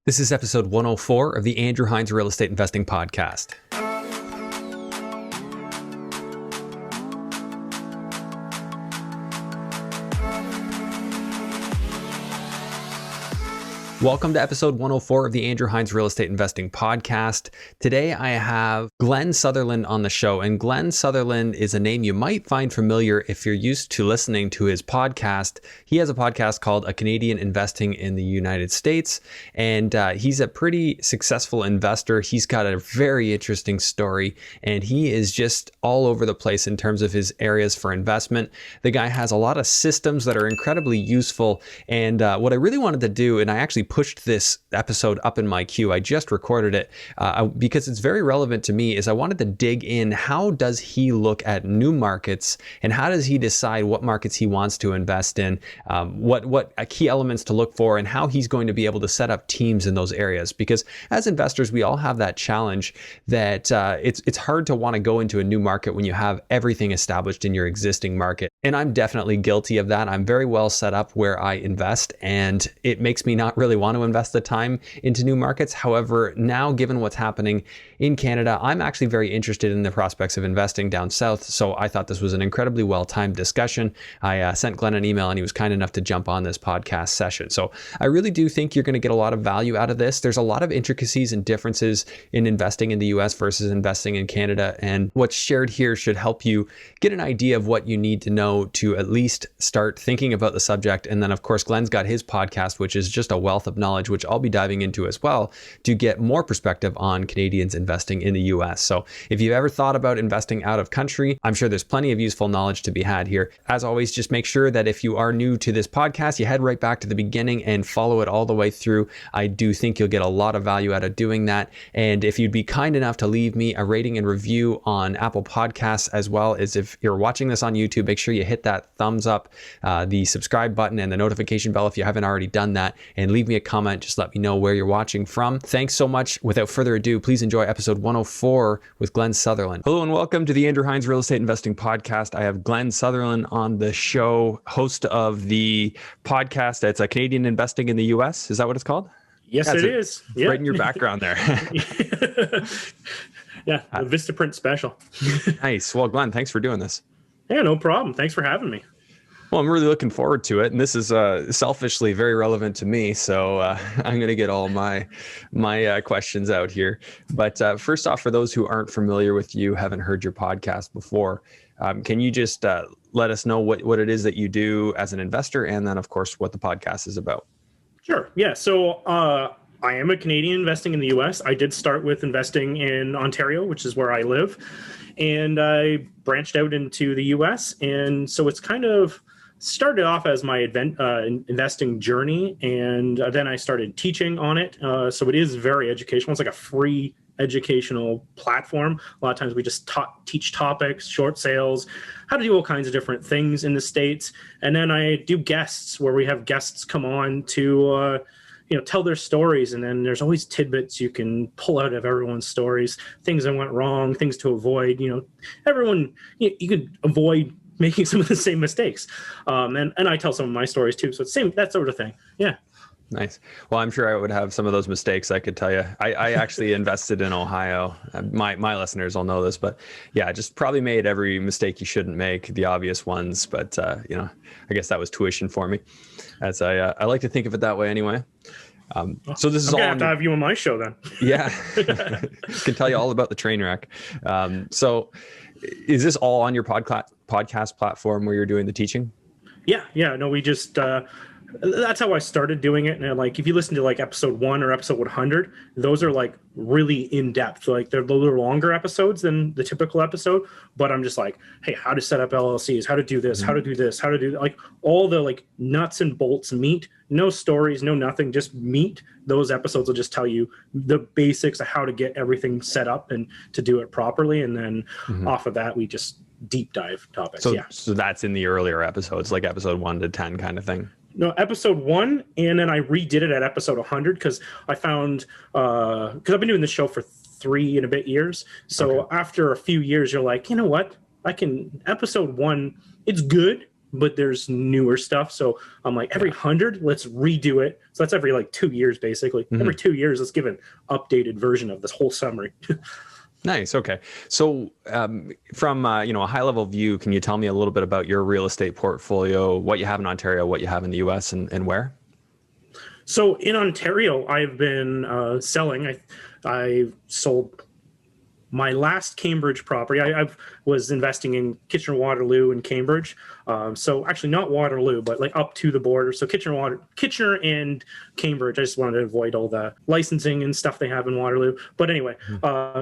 This is episode 104 of the Andrew Hines Real Estate Investing Podcast. Welcome to episode 104 of the Andrew Hines Real Estate Investing Podcast. Today I have Glen Sutherland on the show, and Glen Sutherland is a name you might find familiar if you're used to listening to his podcast. He has a podcast called A Canadian Investing in the United States, and he's a pretty successful investor. He's got a very interesting story, and he is just all over the place in terms of his areas for investment. The guy has a lot of systems that are incredibly useful, and what I really wanted to do, and I actually pushed this episode up in my queue. I just recorded it because it's very relevant to me, is I wanted to dig in. How does he look at new markets, and how does he decide what markets he wants to invest in, what key elements to look for, and how he's going to be able to set up teams in those areas? Because as investors, we all have that challenge that it's hard to want to go into a new market when you have everything established in your existing market. And I'm definitely guilty of that. I'm very well set up where I invest, and it makes me not really want to invest the time into new markets. However, now given what's happening in Canada, I'm actually very interested in the prospects of investing down south. So I thought this was an incredibly well-timed discussion. I sent Glenn an email, and he was kind enough to jump on this podcast session. So I really do think you're going to get a lot of value out of this. There's a lot of intricacies and differences in investing in the US versus investing in Canada. And what's shared here should help you get an idea of what you need to know to at least start thinking about the subject. And then, of course, Glenn's got his podcast, which is just a wealth of knowledge, which I'll be diving into as well to get more perspective on Canadians investing in the US. So if you've ever thought about investing out of country, I'm sure there's plenty of useful knowledge to be had here. As always, just make sure that if you are new to this podcast, you head right back to the beginning and follow it all the way through. I do think you'll get a lot of value out of doing that. And if you'd be kind enough to leave me a rating and review on Apple Podcasts, as well as if you're watching this on YouTube, make sure you hit that thumbs up, the subscribe button, and the notification bell if you haven't already done that, and leave me a comment. Just let me know where you're watching from. Thanks so much. Without further ado, please enjoy episode 104 with Glen Sutherland. Hello and welcome to the Andrew Hines Real Estate Investing Podcast. I have Glen Sutherland on the show, host of the podcast. It's A Canadian Investing in the US. Is that what it's called? Yes, it is. Yeah. Right in your background there. Yeah, the Vistaprint special. Nice. Well, Glen, thanks for doing this. Yeah, no problem. Thanks for having me. Well, I'm really looking forward to it, and this is selfishly very relevant to me, so I'm going to get all my questions out here. But first off, for those who aren't familiar with you, haven't heard your podcast before, can you just let us know what it is that you do as an investor, and then, of course, what the podcast is about? Sure. Yeah. So I am a Canadian investing in the U.S. I did start with investing in Ontario, which is where I live, and I branched out into the U.S. And so it's kind of started off as my investing journey, and then I started teaching on it. So it is very educational. It's like a free educational platform. A lot of times we just teach topics, short sales, how to do all kinds of different things in the States. And then I do guests where we have guests come on to tell their stories, and then there's always tidbits you can pull out of everyone's stories, things that went wrong, things to avoid. Everyone, you could avoid making some of the same mistakes. And I tell some of my stories too. So it's that sort of thing. Yeah. Nice. Well, I'm sure I would have some of those mistakes. I could tell you, I actually invested in Ohio. My listeners will know this, but yeah, just probably made every mistake you shouldn't make, the obvious ones. But, I guess that was tuition for me, as I like to think of it that way anyway. So this is all. I'm going to have you on my show then. Yeah. Can tell you all about the train wreck. So is this all on your podcast platform where you're doing the teaching? Yeah. No, we just, that's how I started doing it. And if you listen to episode 1 or episode 100, those are really in depth. They're a little longer episodes than the typical episode, but I'm just hey, how to set up LLCs, how to do this, how to do this, how to do all the nuts and bolts meat, no stories, no nothing, just meat. Those episodes will just tell you the basics of how to get everything set up and to do it properly. And then off of that, we just deep dive topics. So that's in the earlier episodes, like episode 1 to 10 kind of thing. No, episode 1, and then I redid it at episode 100 because I found, because I've been doing this show for 3 and a bit years. So after a few years, you're like, you know what? Episode 1, it's good, but there's newer stuff. So I'm like, every 100, let's redo it. So that's every like 2 years, basically. Every 2 years, let's give an updated version of this whole summary. Nice. Okay. So from a high level view, can you tell me a little bit about your real estate portfolio, what you have in Ontario, what you have in the US, and where? So in Ontario, I've been selling. I sold my last Cambridge property. I was investing in Kitchener-Waterloo and Cambridge. So actually not Waterloo, but like up to the border. So Kitchener and Cambridge. I just wanted to avoid all the licensing and stuff they have in Waterloo. But anyway,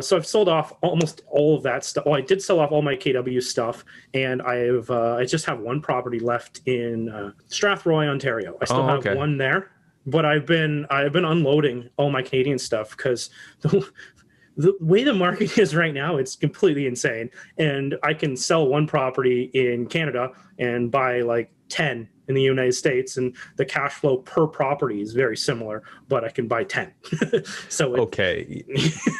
so I've sold off almost all of that stuff. Well, I did sell off all my KW stuff, and I just have one property left in Strathroy, Ontario. I still have one there. But I've been unloading all my Canadian stuff because the way the market is right now, it's completely insane. And I can sell one property in Canada and buy like 10 in the United States, and the cash flow per property is very similar, but I can buy 10. So okay.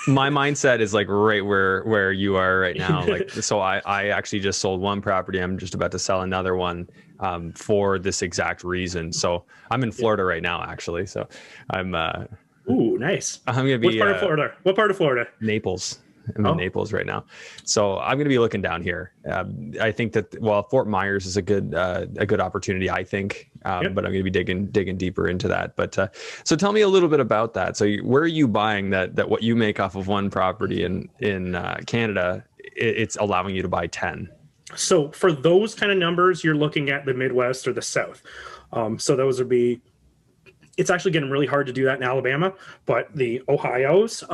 My mindset is like right where you are right now. Like, so I actually just sold one property. I'm just about to sell another one for this exact reason. So I'm in Florida right now, actually. So I'm ooh, nice. I'm gonna be. What part of Florida? What part of Florida? Naples. I'm in Naples right now, so I'm going to be looking down here. I think that Fort Myers is a good opportunity. I think, but I'm going to be digging deeper into that. But so tell me a little bit about that. So where are you buying that what you make off of one property in Canada? It's allowing you to buy 10. So for those kind of numbers, you're looking at the Midwest or the South. So those would be. It's actually getting really hard to do that in Alabama, but the Ohio's,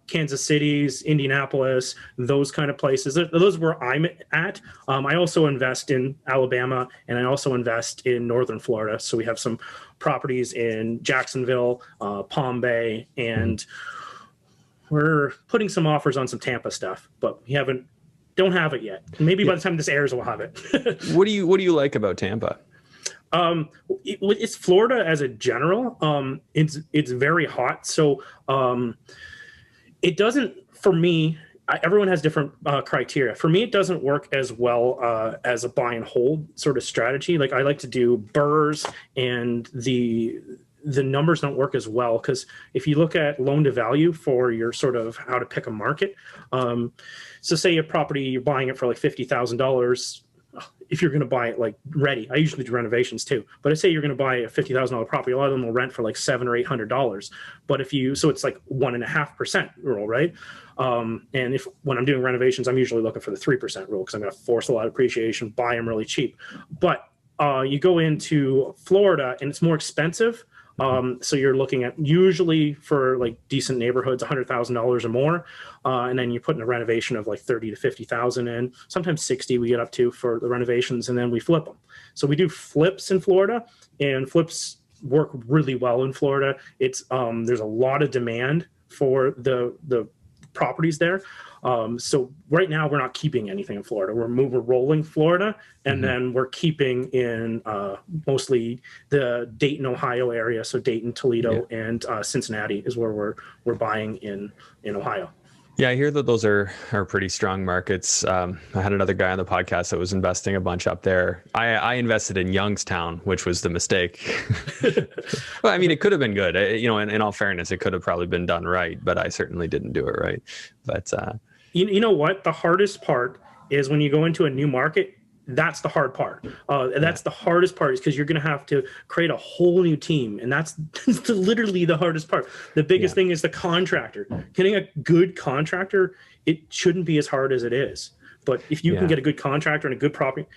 Kansas City's, Indianapolis, those kind of places, those are where I'm at. I also invest in Alabama, and I also invest in Northern Florida. So we have some properties in Jacksonville, Palm Bay, and we're putting some offers on some Tampa stuff, but we don't have it yet. Maybe by the time this airs, we'll have it. What do you like about Tampa? It's Florida as a general. It's very hot, so it doesn't. For me, everyone has different criteria. For me, it doesn't work as well as a buy and hold sort of strategy. Like I like to do burrs, and the numbers don't work as well because if you look at loan to value for your sort of how to pick a market, so say a property you're buying it for like $50,000. If you're going to buy it like ready, I usually do renovations too, but I say you're going to buy a $50,000 property, a lot of them will rent for like $700 or $800. But so it's like 1.5% rule, right? And when I'm doing renovations, I'm usually looking for the 3% rule because I'm going to force a lot of appreciation, buy them really cheap. But you go into Florida and it's more expensive. So you're looking at usually for like decent neighborhoods, $100,000 or more. And then you put in a renovation of like 30 to 50,000 in, sometimes 60 we get up to for the renovations, and then we flip them. So we do flips in Florida, and flips work really well in Florida. It's, there's a lot of demand for the properties there. So right now we're not keeping anything in Florida. We're rolling Florida, and then we're keeping in mostly the Dayton, Ohio area. So Dayton, Toledo, and Cincinnati is where we're buying in Ohio. Yeah, I hear that those are pretty strong markets. I had another guy on the podcast that was investing a bunch up there. I invested in Youngstown, which was the mistake. Well, I mean, it could have been good. In all fairness, it could have probably been done right, but I certainly didn't do it right. But you know what? The hardest part is when you go into a new market. That's the hard part. That's the hardest part is because you're going to have to create a whole new team. And that's literally the hardest part. The biggest thing is the contractor. Getting a good contractor, it shouldn't be as hard as it is. But if you can get a good contractor and a good property,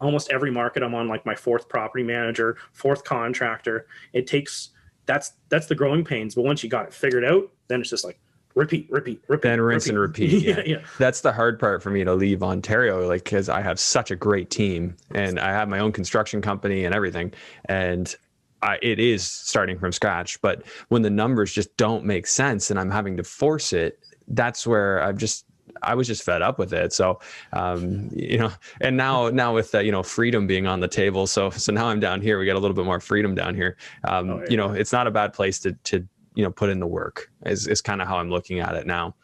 almost every market I'm on, like my fourth property manager, fourth contractor, that's the growing pains. But once you got it figured out, then it's just like, repeat. Then rinse and repeat. Yeah. That's the hard part for me to leave Ontario, like, because I have such a great team and I have my own construction company and everything. And it is starting from scratch. But when the numbers just don't make sense and I'm having to force it, that's where I was just fed up with it. So, and now with freedom being on the table. So now I'm down here, we got a little bit more freedom down here. It's not a bad place to put in the work is kind of how I'm looking at it now.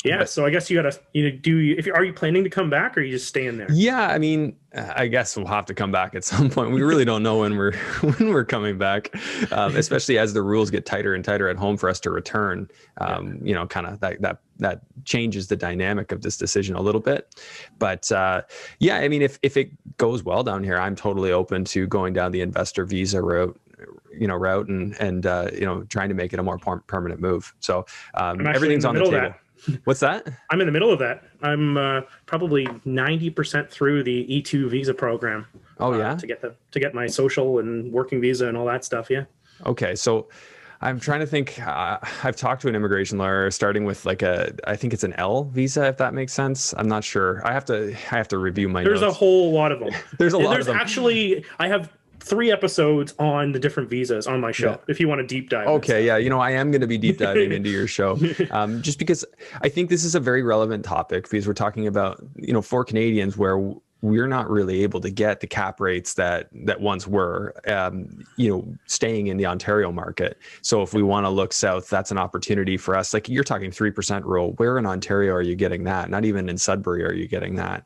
Yeah, so I guess you gotta if you are you planning to come back, or are you just staying there? Yeah, I mean, I guess we'll have to come back at some point. We really don't know when we're when we're coming back, especially as the rules get tighter and tighter at home for us to return. You know, kind of that changes the dynamic of this decision a little bit. But yeah, I mean, if it goes well down here, I'm totally open to going down the investor visa route and trying to make it a more permanent move. So everything's on the table. What's that? I'm in the middle of that. I'm probably 90% through the E2 visa program. Oh yeah, to get my social and working visa and all that stuff. Yeah. Okay, so I'm trying to think. I've talked to an immigration lawyer, starting with I think it's an L visa, if that makes sense. I'm not sure. I have to review my notes. There's a whole lot of them. There's of them. Actually, I have 3 episodes on the different visas on my show, if you want to deep dive. Okay, yeah, I am going to be deep diving into your show, just because I think this is a very relevant topic, because we're talking about, for Canadians where we're not really able to get the cap rates that once were, staying in the Ontario market. So if we want to look south, that's an opportunity for us. Like, you're talking 3% rule. Where in Ontario are you getting that? Not even in Sudbury are you getting that.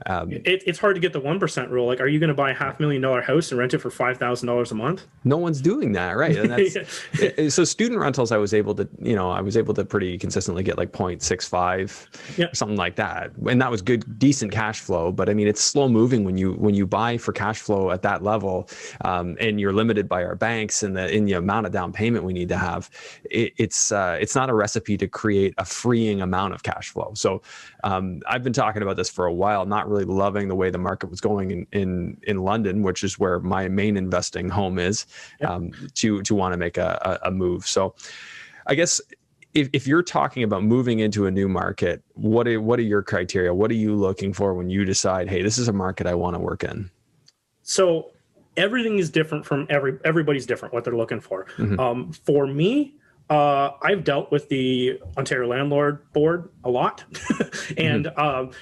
It's hard to get the 1% rule. Like, are you going to buy a $500,000 house and rent it for $5,000 a month? No one's doing that, right? And that's, so student rentals, I was able to pretty consistently get like 0.65 or something like that, and that was good, decent cash flow. But I mean, it's slow moving when you buy for cash flow at that level, and you're limited by our banks and the amount of down payment we need to have. It's not a recipe to create a freeing amount of cash flow. So I've been talking about this for a while, not really loving the way the market was going in London, which is where my main investing home is, to want to make a move. So I guess if you're talking about moving into a new market, what are your criteria? What are you looking for when you decide, hey, this is a market I want to work in? So everything is different from everybody's different what they're looking for. Mm-hmm. For me, I've dealt with the Ontario Landlord Board a lot. And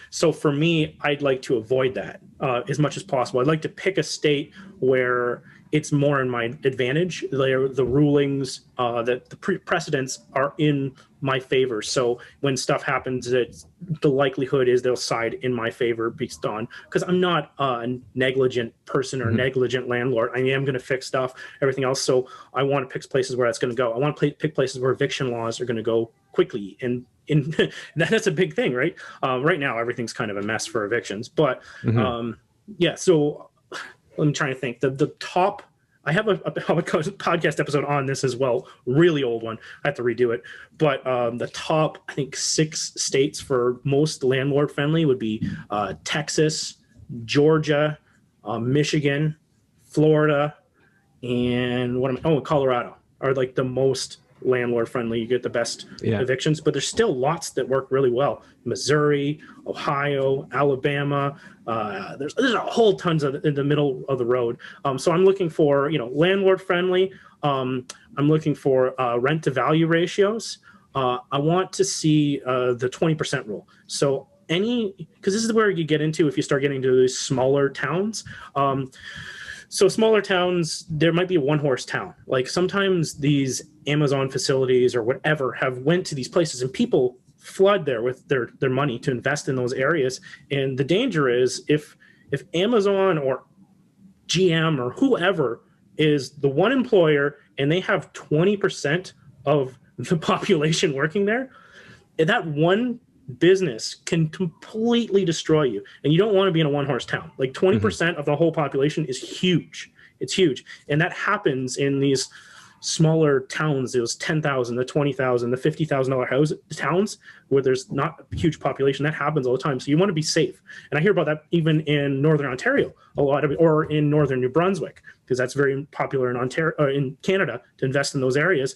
so for me, I'd like to avoid that as much as possible. I'd like to pick a state where it's more in my advantage. The rulings, the precedents are in my favor. So when stuff happens, the likelihood is they'll side in my favor based on, because I'm not a negligent person or negligent landlord. I am going to fix stuff, everything else. So I want to pick places where that's going to go. I want to pick places where eviction laws are going to go quickly. And that's a big thing, right? Right now, everything's kind of a mess for evictions. But so I'm trying to think. The top, I have a podcast episode on this as well, really old one. I have to redo it. But the top, I think, 6 states for most landlord friendly would be Texas, Georgia, Michigan, Florida, and Colorado are like the most landlord friendly. You get the best evictions, but there's still lots that work really well. Missouri, Ohio, Alabama. There's a whole tons in the middle of the road. So I'm looking for landlord friendly. I'm looking for rent to value ratios. I want to see the 20% rule. So because this is where you get into if you start getting into these smaller towns. So smaller towns, there might be a one-horse town. Like sometimes these Amazon facilities or whatever have went to these places and people flood there with their money to invest in those areas. And the danger is if Amazon or GM or whoever is the one employer and they have 20% of the population working there, that one business can completely destroy you, and you don't want to be in a one-horse town. Like 20% of the whole population is huge. It's huge, and that happens in these smaller towns. Those 10,000, the 20,000, the $50,000 house towns where there's not a huge population. That happens all the time. So you want to be safe. And I hear about that even in Northern Ontario a lot of, or in Northern New Brunswick, because that's very popular in Ontario, in Canada, to invest in those areas.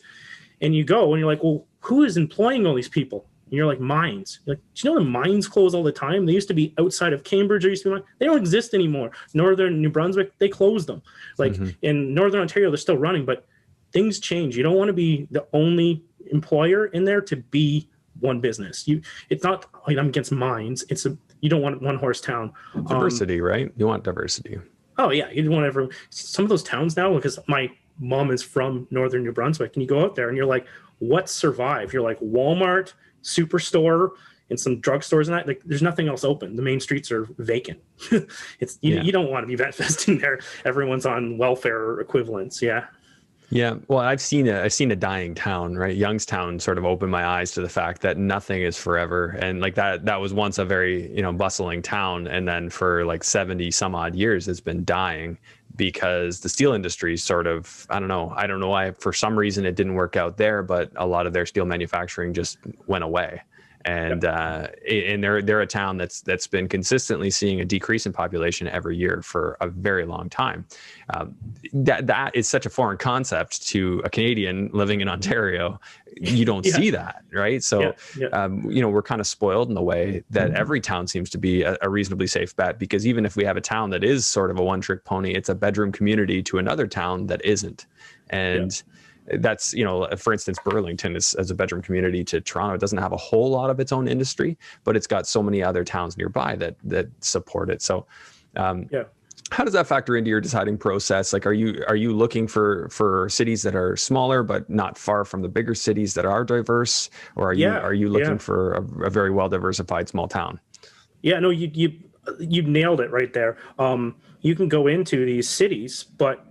And you go and you're like, well, who is employing all these people? And you're like, mines. You're like, do you know the mines close all the time? They used to be outside of Cambridge. They don't exist anymore. Northern New Brunswick, they closed them. Like in Northern Ontario, they're still running, but things change. You don't want to be the only employer in there to be one business. It's not like I'm against mines. You don't want one horse town. Diversity, right? You want diversity. Oh yeah, you want everyone. Some of those towns now, because my mom is from Northern New Brunswick, and you go out there and you're like, what survived? You're like Walmart, superstore and some drugstores and that. Like, there's nothing else open. The main streets are vacant. You don't want to be investing there. Everyone's on welfare equivalents. Yeah. Yeah, well, I've seen a dying town, right? Youngstown sort of opened my eyes to the fact that nothing is forever, and like that was once a very bustling town, and then for like 70 some odd years, it's been dying because the steel industry sort of I don't know why, for some reason it didn't work out there, but a lot of their steel manufacturing just went away. And they're a town that's been consistently seeing a decrease in population every year for a very long time. That is such a foreign concept to a Canadian living in Ontario. You don't see that, right? So we're kind of spoiled in the way that every town seems to be a reasonably safe bet, because even if we have a town that is sort of a one-trick pony, it's a bedroom community to another town that isn't. And that's, for instance, Burlington is as a bedroom community to Toronto. It doesn't have a whole lot of its own industry, but it's got so many other towns nearby that support it. So how does that factor into your deciding process? Like, are you looking for cities that are smaller but not far from the bigger cities that are diverse, or are you looking for a very well diversified small town? Yeah, no, you nailed it right there. You can go into these cities, but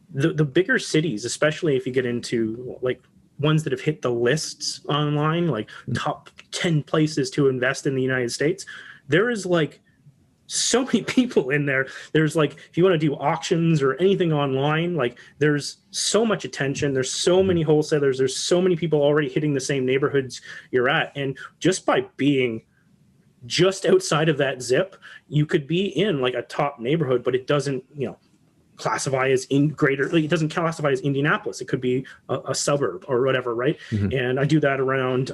the bigger cities, especially if you get into like ones that have hit the lists online, like top 10 places to invest in the United States, there is like so many people in there. There's like, if you want to do auctions or anything online, like there's so much attention. There's so many wholesalers. There's so many people already hitting the same neighborhoods you're at. And just by being just outside of that zip, you could be in like a top neighborhood, but it doesn't, classify as it doesn't classify as Indianapolis. It could be a suburb or whatever, right? And I do that around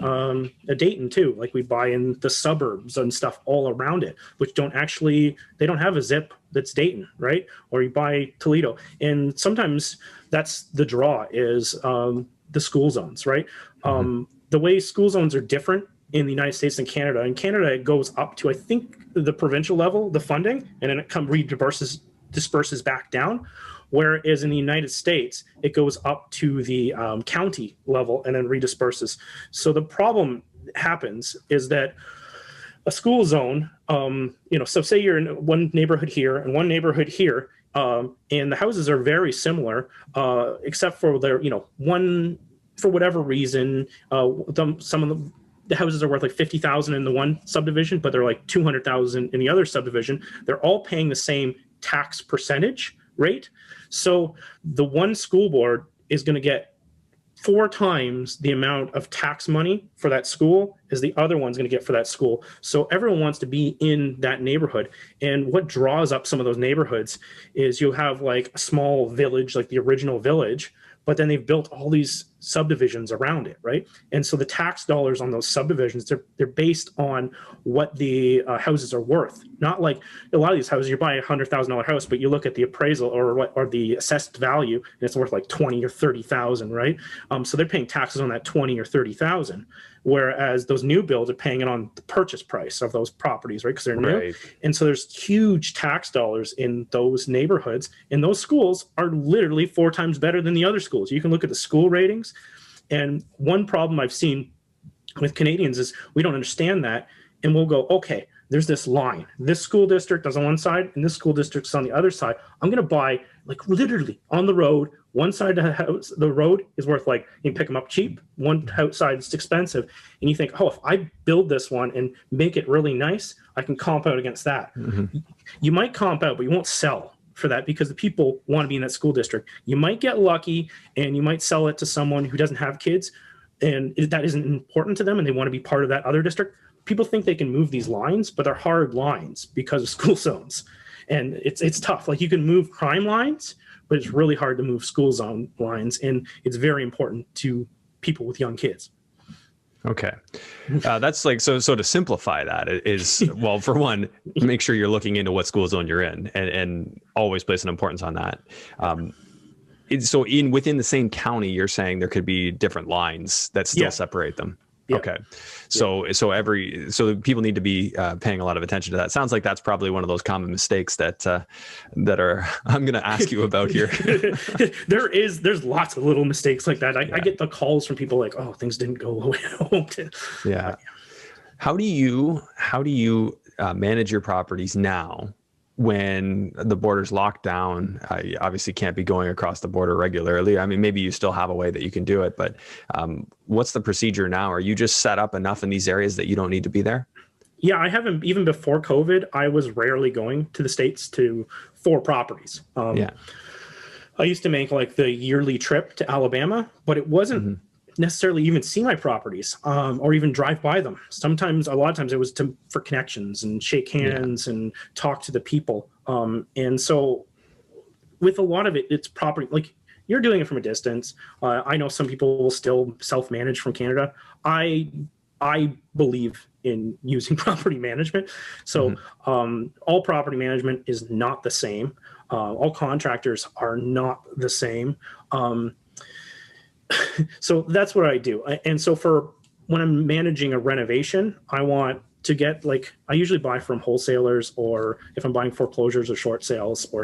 Dayton too. Like, we buy in the suburbs and stuff all around it, which they don't have a zip that's Dayton, right? Or you buy Toledo. And sometimes that's the draw, is the school zones, right? The way school zones are different in the United States and Canada. In Canada, it goes up to, I think, the provincial level, the funding, and then it disperses back down, whereas in the United States it goes up to the county level and then redisperses. So the problem happens is that a school zone, so say you're in one neighborhood here and one neighborhood here, and the houses are very similar, except for their, one, for whatever reason, some of the houses are worth like $50,000 in the one subdivision, but they're like $200,000 in the other subdivision. They're all paying the same tax percentage rate. So the one school board is going to get 4 times the amount of tax money for that school as the other one's going to get for that school. So everyone wants to be in that neighborhood. And what draws up some of those neighborhoods is you'll have like a small village, like the original village, but then they've built all these subdivisions around it, right? And so the tax dollars on those subdivisions, they're based on what the houses are worth. Not like a lot of these houses, you buy $100,000 house, but you look at the appraisal or the assessed value, and it's worth like 20 or 30,000, right? So they're paying taxes on that 20 or 30,000, whereas those new builds are paying it on the purchase price of those properties, right? Because they're new. Right. And so there's huge tax dollars in those neighborhoods, and those schools are literally 4 times better than the other schools. You can look at the school ratings. And one problem I've seen with Canadians is we don't understand that. And we'll go, okay, there's this line. This school district is on one side and this school district is on the other side. I'm going to buy like literally on the road. One side of the house, the road is worth like, you can pick them up cheap. One outside is expensive. And you think, oh, if I build this one and make it really nice, I can comp out against that. You might comp out, but you won't sell for that because the people want to be in that school district. You might get lucky and you might sell it to someone who doesn't have kids and that isn't important to them and they want to be part of that other district. People think they can move these lines, but they're hard lines because of school zones. And it's tough. Like, you can move crime lines, but it's really hard to move school zone lines. And it's very important to people with young kids. Okay. That's like, so to simplify that is, well, for one, make sure you're looking into what school zone you're in and always place an importance on that. So within the same county, you're saying there could be different lines that still separate them. Yeah. Okay. So so people need to be paying a lot of attention to that. Sounds like that's probably one of those common mistakes that I'm going to ask you about here. There's lots of little mistakes like that. I get the calls from people like, oh, things didn't go away. Yeah. How do you manage your properties now when the border's locked down? You obviously can't be going across the border regularly. I mean, maybe you still have a way that you can do it, but what's the procedure now? Are you just set up enough in these areas that you don't need to be there? Yeah, I haven't. Even before COVID, I was rarely going to the States for properties. I used to make like the yearly trip to Alabama, but it wasn't necessarily even see my properties or even drive by them. Sometimes, a lot of times it was for connections and shake hands and talk to the people. And so with a lot of it, it's property, like you're doing it from a distance. I know some people will still self-manage from Canada. I believe in using property management. So all property management is not the same. All contractors are not the same. So that's what I do. And so for when I'm managing a renovation, I want to get I usually buy from wholesalers, or if I'm buying foreclosures or short sales or,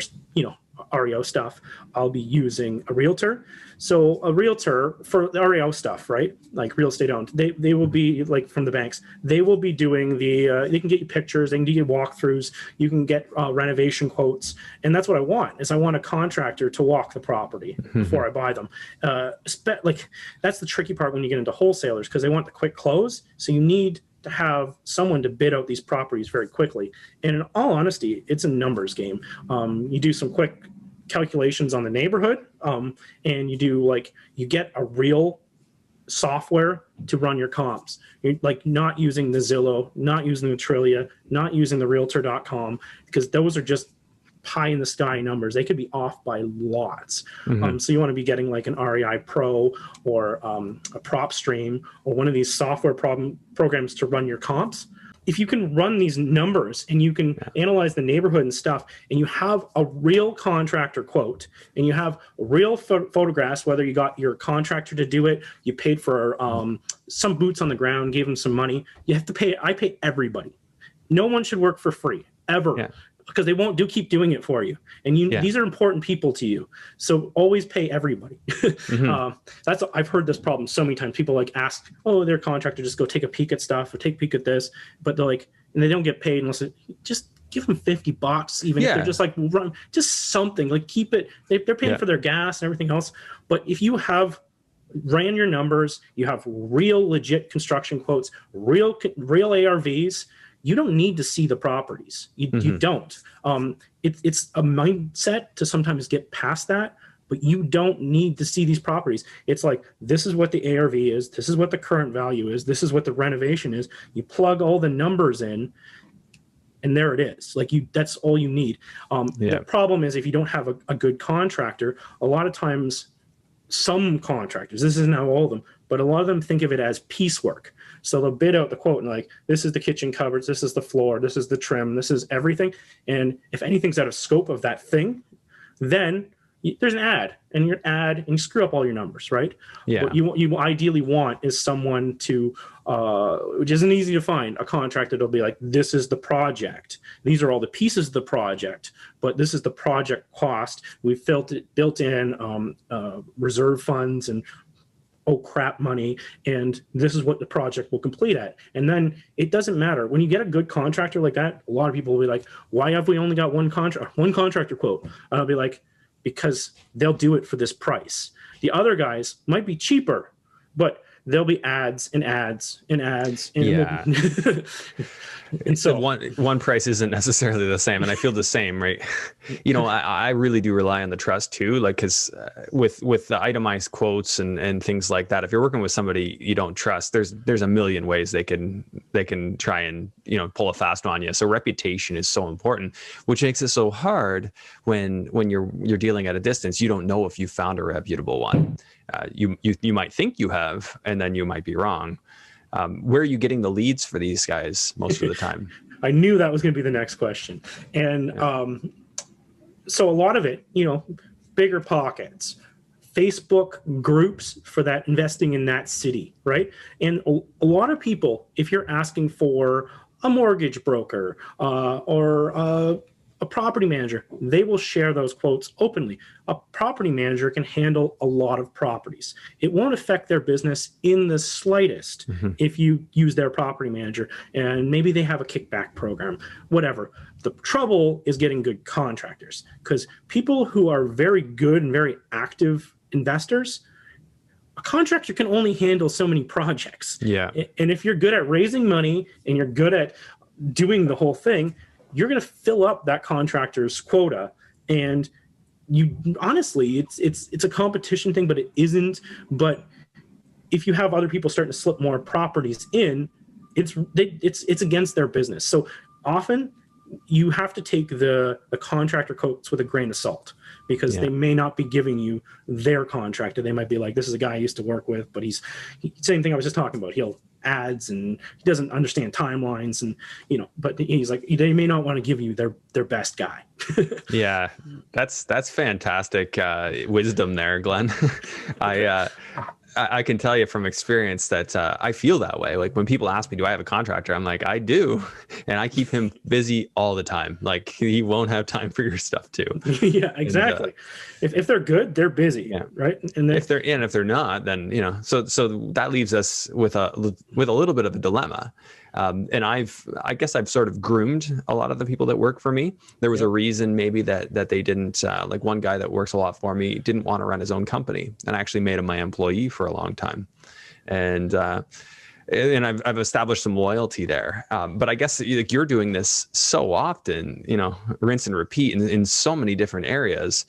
REO stuff, I'll be using a realtor. So a realtor for the REO stuff, right? Like real estate owned, they will be like from the banks. They will be doing they can get you pictures, they can do you walkthroughs, you can get renovation quotes. And that's what I want, is I want a contractor to walk the property before I buy them. That's the tricky part when you get into wholesalers, because they want the quick close. So you need to have someone to bid out these properties very quickly. And in all honesty, it's a numbers game. You do some quick calculations on the neighborhood, and you get a real software to run your comps. You're not using the Zillow, not using the Trillia, not using the realtor.com, because those are just pie in the sky numbers. They could be off by lots. So you want to be getting like an REI Pro or a Prop Stream or one of these software programs to run your comps. If you can run these numbers and you can analyze the neighborhood and stuff, and you have a real contractor quote and you have real photographs, whether you got your contractor to do it, you paid for some boots on the ground, gave them some money, you have to pay. I pay everybody. No one should work for free ever. Because they won't keep doing it for you, and these are important people to you. So always pay everybody. I've heard this problem so many times. People ask, "Oh, their contractor, just go take a peek at stuff or take a peek at this," but they're and they don't get paid unless just give them $50, even if they're just run just something. Keep it. They're paying for their gas and everything else. But if you have ran your numbers, you have real legit construction quotes, real ARVs. You don't need to see the properties. You don't. It's a mindset to sometimes get past that, but you don't need to see these properties. It's this is what the ARV is. This is what the current value is. This is what the renovation is. You plug all the numbers in, and there it is. That's all you need. The problem is if you don't have a good contractor, a lot of times some contractors, this isn't how all of them, but a lot of them think of it as piecework. So they'll bid out the quote and this is the kitchen cupboards, this is the floor, this is the trim, this is everything. And if anything's out of scope of that thing, then there's an ad, and you screw up all your numbers, right? What you ideally want is someone to, which isn't easy to find, a contractor that'll be this is the project. These are all the pieces of the project, but this is the project cost. We've built in reserve funds and money, and this is what the project will complete at. And then it doesn't matter when you get a good contractor like that. A lot of people will be why have we only got one contractor quote? And I'll be because they'll do it for this price. The other guys might be cheaper, but there'll be ads and ads and ads. And and so one price isn't necessarily the same. And I feel the same, right? I really do rely on the trust too. Cause with the itemized quotes and things like that, if you're working with somebody you don't trust, there's a million ways they can try and, pull a fast one on you. So reputation is so important, which makes it so hard when you're dealing at a distance. You don't know if you found a reputable one. You might think you have, and then you might be wrong. Where are you getting the leads for these guys most of the time? I knew that was going to be the next question. And so a lot of it, bigger pockets, Facebook groups for that investing in that city, right? And a lot of people, if you're asking for a mortgage broker or a property manager, they will share those quotes openly. A property manager can handle a lot of properties. It won't affect their business in the slightest if you use their property manager, and maybe they have a kickback program, whatever. The trouble is getting good contractors, because people who are very good and very active investors, a contractor can only handle so many projects. Yeah. And if you're good at raising money and you're good at doing the whole thing, you're going to fill up that contractor's quota. And you honestly, it's a competition thing, but it isn't. But if you have other people starting to slip more properties in, it's against their business. So often you have to take the contractor quotes with a grain of salt, because they may not be giving you their contractor. They might be like, this is a guy I used to work with, but same thing I was just talking about. He'll ads and he doesn't understand timelines, and but he's like, they may not want to give you their best guy. Yeah, that's fantastic wisdom there, Glenn. I can tell you from experience that I feel that way. Like when people ask me, do I have a contractor? I'm like, I do. And I keep him busy all the time. Like he won't have time for your stuff too. Yeah, exactly. And, if they're good, they're busy. Yeah. Right. And if they're not, then, so that leaves us with a little bit of a dilemma. And I guess I've sort of groomed a lot of the people that work for me. There was a reason maybe that they didn't, like one guy that works a lot for me didn't want to run his own company, and I actually made him my employee for a long time. And I've established some loyalty there. But I guess like you're doing this so often, rinse and repeat in so many different areas.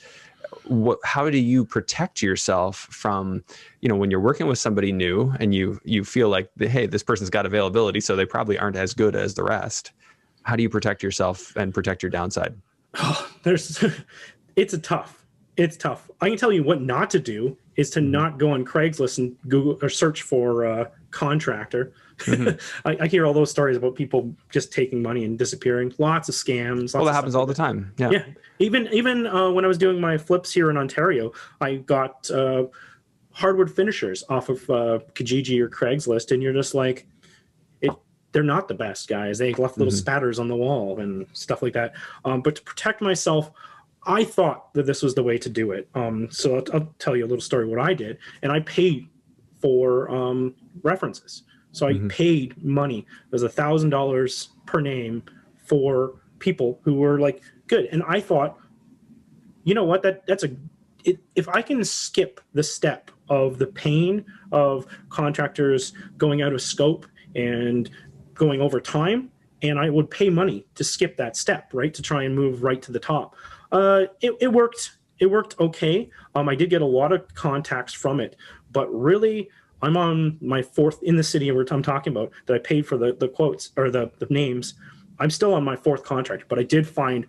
How do you protect yourself from, when you're working with somebody new and you feel like, hey, this person's got availability, so they probably aren't as good as the rest. How do you protect yourself and protect your downside? Oh, it's tough. I can tell you what not to do is to not go on Craigslist and Google or search for contractor. I hear all those stories about people just taking money and disappearing. Lots of scams. Well, that happens all the time. Yeah. Even when I was doing my flips here in Ontario, I got hardwood finishers off of Kijiji or Craigslist, and you're just like, they're not the best guys. They left little spatters on the wall and stuff like that. But to protect myself, I thought that this was the way to do it. So I'll tell you a little story what I did, and I paid for references. So I paid money. It was $1,000 per name for people who were like good. And I thought, you know what, if I can skip the step of the pain of contractors going out of scope and going over time, and I would pay money to skip that step, right, to try and move right to the top. It worked. It worked okay. I did get a lot of contacts from it, but really, I'm on my fourth in the city I'm talking about that I paid for the quotes or the names. I'm still on my fourth contractor, but I did find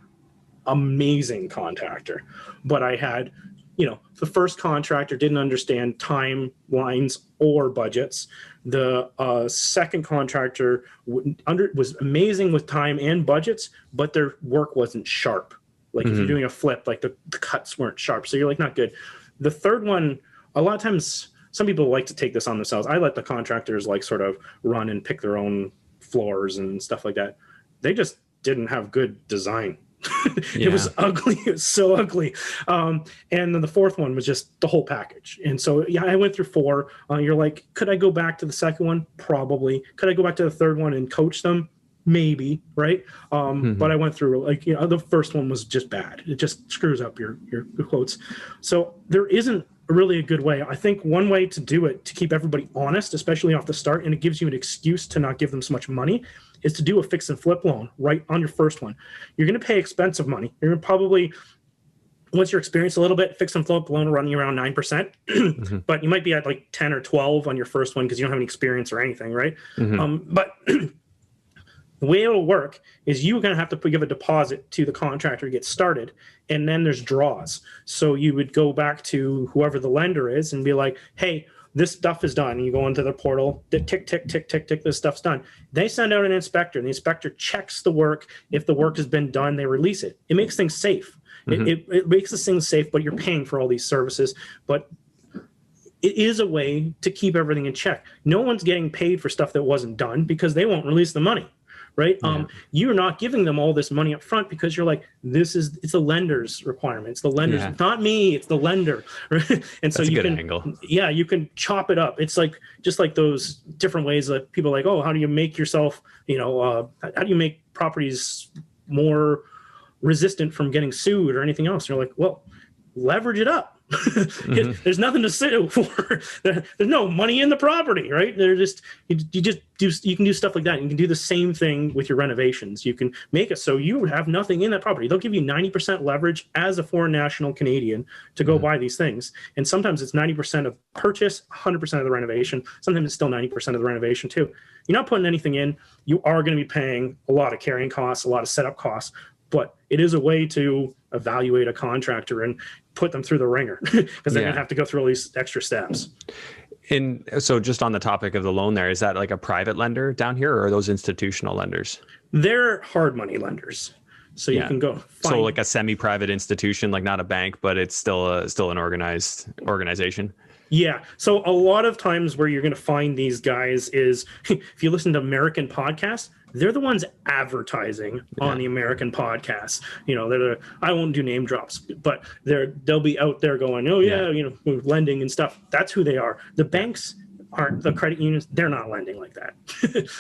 amazing contractor. But I had, the first contractor didn't understand timelines or budgets. The second contractor was amazing with time and budgets, but their work wasn't sharp. Like if you're doing a flip, like the cuts weren't sharp. So you're like, not good. The third one, a lot of times, some people like to take this on themselves. I let the contractors like sort of run and pick their own floors and stuff like that. They just didn't have good design. It was ugly. It was so ugly. And then the fourth one was just the whole package. And so, I went through four. You're like, could I go back to the second one? Probably. Could I go back to the third one and coach them? Maybe, right? But I went through the first one was just bad. It just screws up your quotes. So there isn't really a good way. I think one way to do it, to keep everybody honest, especially off the start, and it gives you an excuse to not give them so much money, is to do a fix and flip loan right on your first one. You're going to pay expensive money. You're going to probably, once you're experienced a little bit, fix and flip loan running around 9%, but you might be at like 10 or 12 on your first one because you don't have any experience or anything, right? But the way it'll work is you're going to have to give a deposit to the contractor to get started, and then there's draws. So you would go back to whoever the lender is and be like, hey, this stuff is done. And you go into the portal, tick, tick, tick, tick, tick, this stuff's done. They send out an inspector, and the inspector checks the work. If the work has been done, they release it. It makes things safe. It makes this thing safe, but you're paying for all these services. But it is a way to keep everything in check. No one's getting paid for stuff that wasn't done because they won't release the money, right? Yeah. You're not giving them all this money up front because you're like, it's the lender's requirement. It's the lender's, Yeah. not me, it's the lender. Right? And so That's a you good can, angle. yeah, you can chop it up. It's like, just like those different ways that people are like, oh, how do you make yourself, how do you make properties more resistant from getting sued or anything else? And you're like, well, leverage it up. There's nothing to sue for. There's no money in the property, right? They're just you can do stuff like that. You can do the same thing with your renovations. You can make it so you have nothing in that property. They'll give you 90% leverage as a foreign national Canadian to go buy these things. And sometimes it's 90% of purchase, 100% of the renovation. Sometimes it's still 90% of the renovation too. You're not putting anything in. You are going to be paying a lot of carrying costs, a lot of setup costs, but it is a way to evaluate a contractor and put them through the ringer because they're going to have to go through all these extra steps. And so just on the topic of the loan there, is that like a private lender down here or are those institutional lenders? They're hard money lenders. So you can go find... So like a semi-private institution, like not a bank, but it's still an organized organization. Yeah. So a lot of times where you're going to find these guys is if you listen to American podcasts, they're the ones advertising on the American podcasts. I won't do name drops, but they'll be out there going, oh yeah, lending and stuff. That's who they are. The banks aren't, the credit unions, they're not lending like that.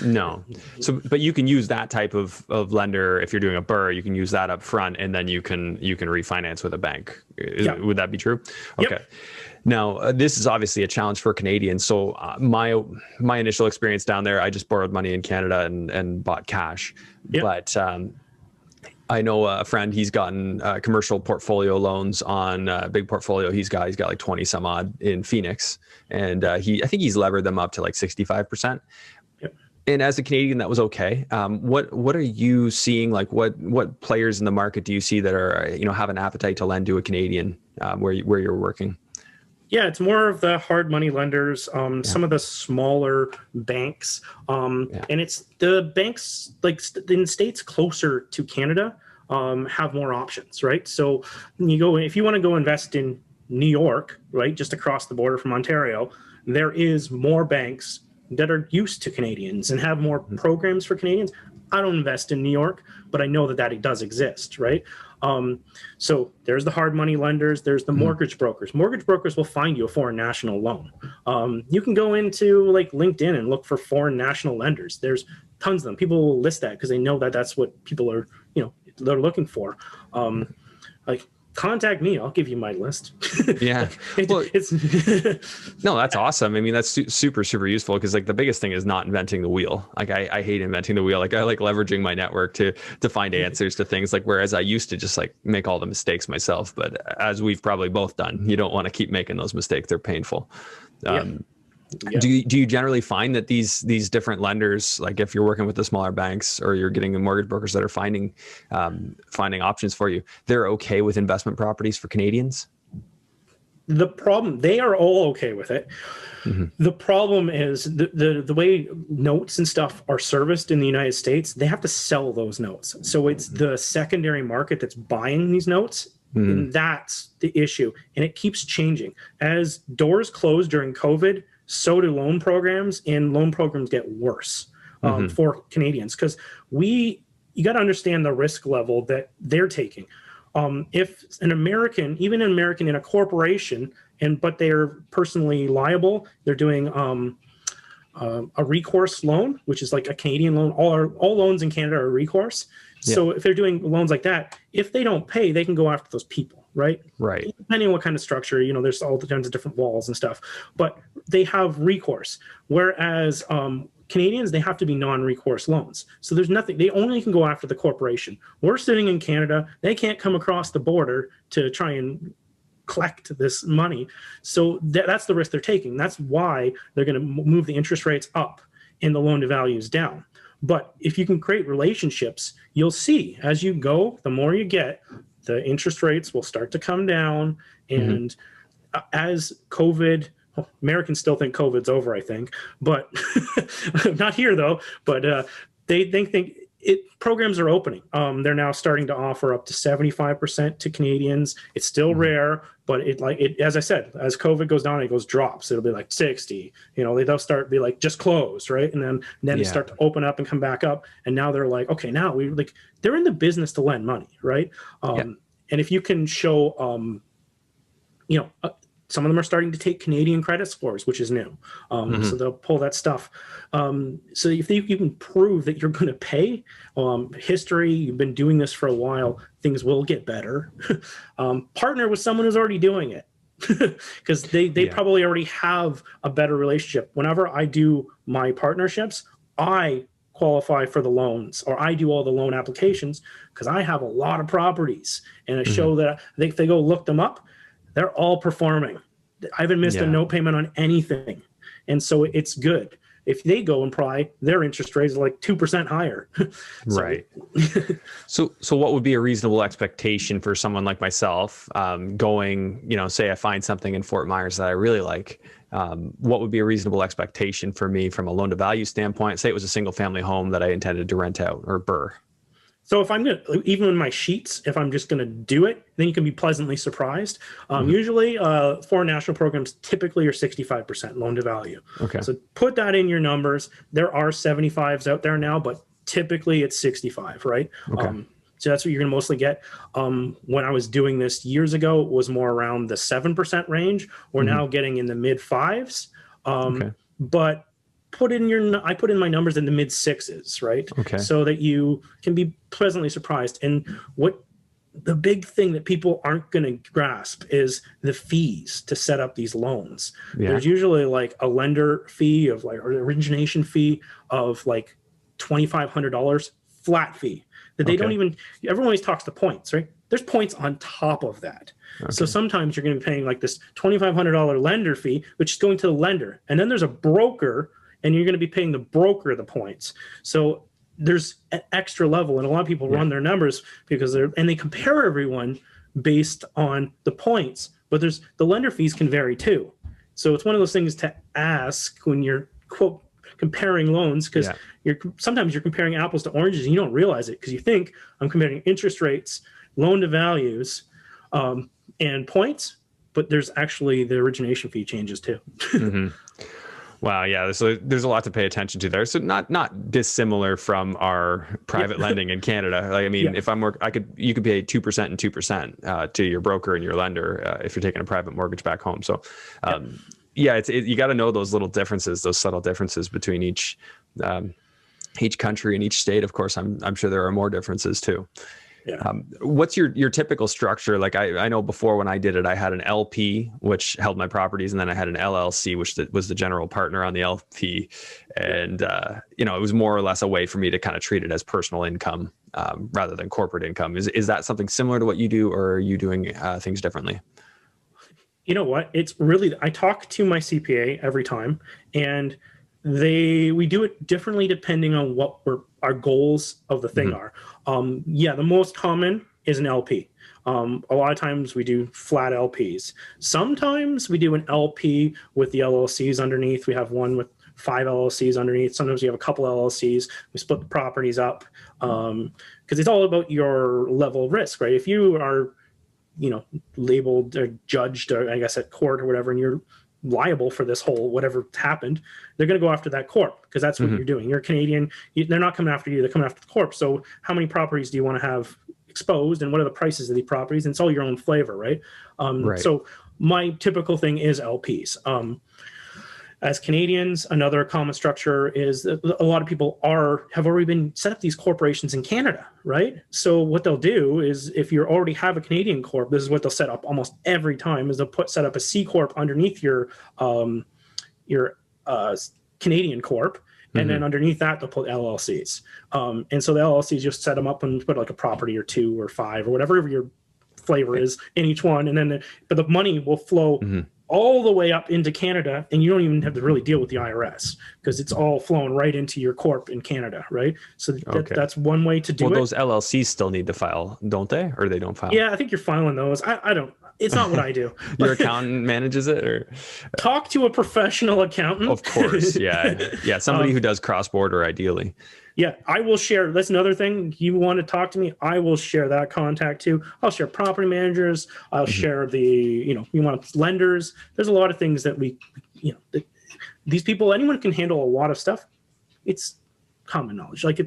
No. So, but you can use that type of lender if you're doing a BRRRR. You can use that up front, and then you can refinance with a bank. Would that be true? Okay. Yep. Now, this is obviously a challenge for Canadians. So my initial experience down there, I just borrowed money in Canada and bought cash. Yep. But I know a friend, he's gotten commercial portfolio loans on a big portfolio he's got like 20 some odd in Phoenix. And I think he's levered them up to like 65%. Yep. And as a Canadian, that was okay. What are you seeing? Like what players in the market do you see that are, have an appetite to lend to a Canadian where you're working? Yeah, it's more of the hard money lenders, some of the smaller banks. And it's the banks like in states closer to Canada have more options, right? So if you want to go invest in New York, right, just across the border from Ontario, there is more banks that are used to Canadians and have more programs for Canadians. I don't invest in New York, but I know that it does exist, right? So there's the hard money lenders, there's the mortgage brokers. Mortgage brokers will find you a foreign national loan. You can go into like LinkedIn and look for foreign national lenders. There's tons of them. People will list that because they know that that's what people are, they're looking for. Like contact me, I'll give you my list. Yeah. Well, no, that's awesome. I mean, that's super, super useful because like the biggest thing is not inventing the wheel. Like I hate inventing the wheel. Like I like leveraging my network to find answers to things, like whereas I used to just like make all the mistakes myself. But as we've probably both done, you don't want to keep making those mistakes. They're painful. Yeah. Do you generally find that these different lenders, like if you're working with the smaller banks or you're getting the mortgage brokers that are finding options for you, they're okay with investment properties for Canadians? The problem, they are all okay with it. The problem is the way notes and stuff are serviced in the United States, they have to sell those notes. So it's the secondary market that's buying these notes. And that's the issue. And it keeps changing. As doors close during COVID, so do loan programs, and loan programs get worse for Canadians because you got to understand the risk level that they're taking. If an American, even an American in a corporation, but they're personally liable, they're doing a recourse loan, which is like a Canadian loan. All loans in Canada are recourse. Yeah. So if they're doing loans like that, if they don't pay, they can go after those people, right? Right. Depending on what kind of structure, there's all kinds of different walls and stuff, but they have recourse. Whereas Canadians, they have to be non-recourse loans. So there's nothing, they only can go after the corporation. We're sitting in Canada, they can't come across the border to try and collect this money. So that's the risk they're taking. That's why they're going to move the interest rates up and the loan to values down. But if you can create relationships, you'll see as you go, the more you get, the interest rates will start to come down. And as COVID, Americans still think COVID's over, I think, but not here though. But they think programs are opening. They're now starting to offer up to 75% to Canadians. It's still rare, but as I said, as COVID goes down, it drops. It'll be like 60. They'll start be like just close, right? And then they start to open up and come back up. And now they're like, okay, now they're in the business to lend money, right? And if you can show, some of them are starting to take Canadian credit scores, which is new. So they'll pull that stuff. So if you can prove that you're going to pay, history, you've been doing this for a while, things will get better. Partner with someone who's already doing it, because they probably already have a better relationship. Whenever I do my partnerships, I qualify for the loans, or I do all the loan applications, because I have a lot of properties, and I show that if they go look them up, they're all performing. I haven't missed a note payment on anything. And so it's good. If they go and pry, their interest rate is like 2% higher. Right. So what would be a reasonable expectation for someone like myself, going, say I find something in Fort Myers that I really like, what would be a reasonable expectation for me from a loan to value standpoint? Say it was a single family home that I intended to rent out or BRRRR. So if I'm going to, even in my sheets, if I'm just going to do it, then you can be pleasantly surprised. Usually foreign national programs typically are 65% loan to value. Okay. So put that in your numbers. There are 75s out there now, but typically it's 65, right? Okay. So that's what you're going to mostly get. When I was doing this years ago, it was more around the 7% range. We're now getting in the mid 5s. But I put in my numbers in the mid 6s, right? Okay. So that you can be pleasantly surprised. And what the big thing that people aren't going to grasp is the fees to set up these loans. There's usually like a lender fee of or an origination fee of like $2,500 flat fee that they don't even, everyone always talks to points, right? There's points on top of that. So sometimes you're going to be paying like this $2,500 lender fee, which is going to the lender. And then there's a broker, and you're going to be paying the broker the points. So there's an extra level, and a lot of people run their numbers because they compare everyone based on the points, but the lender fees can vary too. So it's one of those things to ask when you're quote comparing loans, because sometimes you're comparing apples to oranges and you don't realize it, because you think I'm comparing interest rates, loan to values, and points, but there's actually the origination fee changes too. Wow. Yeah. So there's a lot to pay attention to there. So not dissimilar from our private lending in Canada. Like, I mean, if you could pay 2% and 2% to your broker and your lender if you're taking a private mortgage back home. So, you got to know those little differences, those subtle differences between each country and each state. Of course, I'm sure there are more differences too. What's your typical structure? Like I know before when I did it, I had an LP, which held my properties, and then I had an LLC, which was the general partner on the LP. And, it was more or less a way for me to kind of treat it as personal income rather than corporate income. Is that something similar to what you do, or are you doing things differently? You know what? It's really, I talk to my CPA every time, and we do it differently depending on what our goals of the thing are. The most common is an LP. A lot of times we do flat LPs. Sometimes we do an LP with the LLCs underneath. We have one with 5 LLCs underneath. Sometimes we have a couple LLCs. We split the properties up because it's all about your level of risk, right? If you are, labeled or judged, or I guess at court or whatever, and you're liable for this whole whatever happened, they're going to go after that corp, because that's what you're doing. You're Canadian. They're not coming after you. They're coming after the corp. So how many properties do you want to have exposed, and what are the prices of these properties? And it's all your own flavor, right? So my typical thing is LPs. As Canadians, another common structure is that a lot of people have already been set up these corporations in Canada, right? So what they'll do is, if you already have a Canadian corp, this is what they'll set up almost every time, is they'll set up a C corp underneath your Canadian corp, and then underneath that they'll put LLCs. And so the LLCs just set them up and put like a property or 2 or 5 or whatever your flavor is in each one, and then but the money will flow all the way up into Canada, and you don't even have to really deal with the IRS, because it's all flowing right into your corp in Canada, right? So that's one way to do it. Well, those LLCs still need to file, don't they? Or they don't file? Yeah, I think you're filing those. I don't. it's not what I do. Your accountant manages it, or talk to a professional accountant. of course, yeah, somebody who does cross-border ideally. Yeah, I will share. That's another thing. You want to talk to me, I will share that contact too. I'll share property managers. I'll share the, you want lenders. There's a lot of things that these people, anyone can handle a lot of stuff. It's common knowledge. Like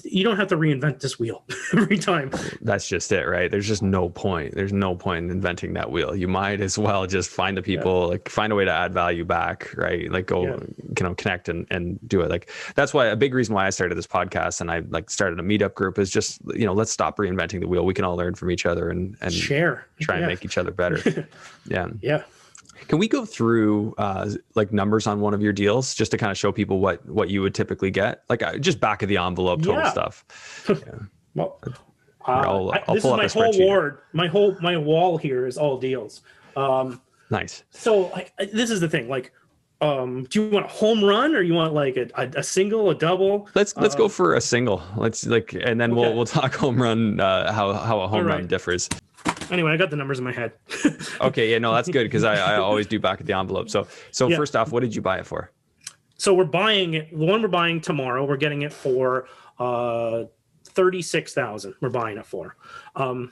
you don't have to reinvent this wheel every time. That's just it, right? There's just no point. There's no point in inventing that wheel. You might as well just find the people, like find a way to add value back, right? Like go, connect and do it. Like that's why a big reason why I started this podcast and I started a meetup group is just, let's stop reinventing the wheel. We can all learn from each other and share, try and make each other better. Yeah. Can we go through numbers on one of your deals just to kind of show people what you would typically get? Like just back of the envelope total stuff. Well, I'll this pull is up my a whole ward. My wall here is all deals. Nice. So this is the thing. Like, do you want a home run or you want like a single, a double? Let's go for a single. And then we'll talk home run. How a home run differs. Anyway, I got the numbers in my head. Okay, yeah, no, that's good because I always do back at the envelope. So first off, what did you buy it for? So we're buying it. The one we're buying tomorrow, we're getting it for $36,000. We're buying it for. So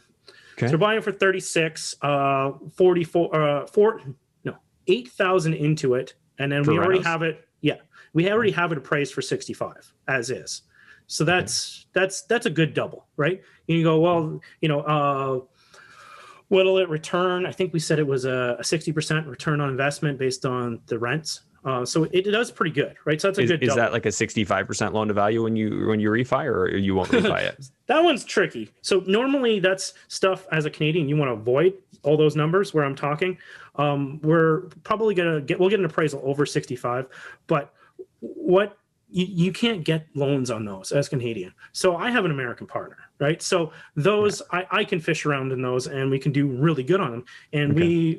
we're buying it for 36, 8,000 into it, and then we already have it. Yeah, we already have it appraised for 65 as is. So that's a good double, right? And you go, well, what'll it return? I think we said it was a 60% return on investment based on the rents. So it does pretty good, right? So that's a good double. Is that like a 65% loan to value when you refi, or you won't refi it? That one's tricky. So normally that's stuff as a Canadian you want to avoid all those numbers where I'm talking. We're probably we'll get an appraisal over 65, but you can't get loans on those as Canadian. So I have an American partner, right? So those I can fish around in those and we can do really good on them. And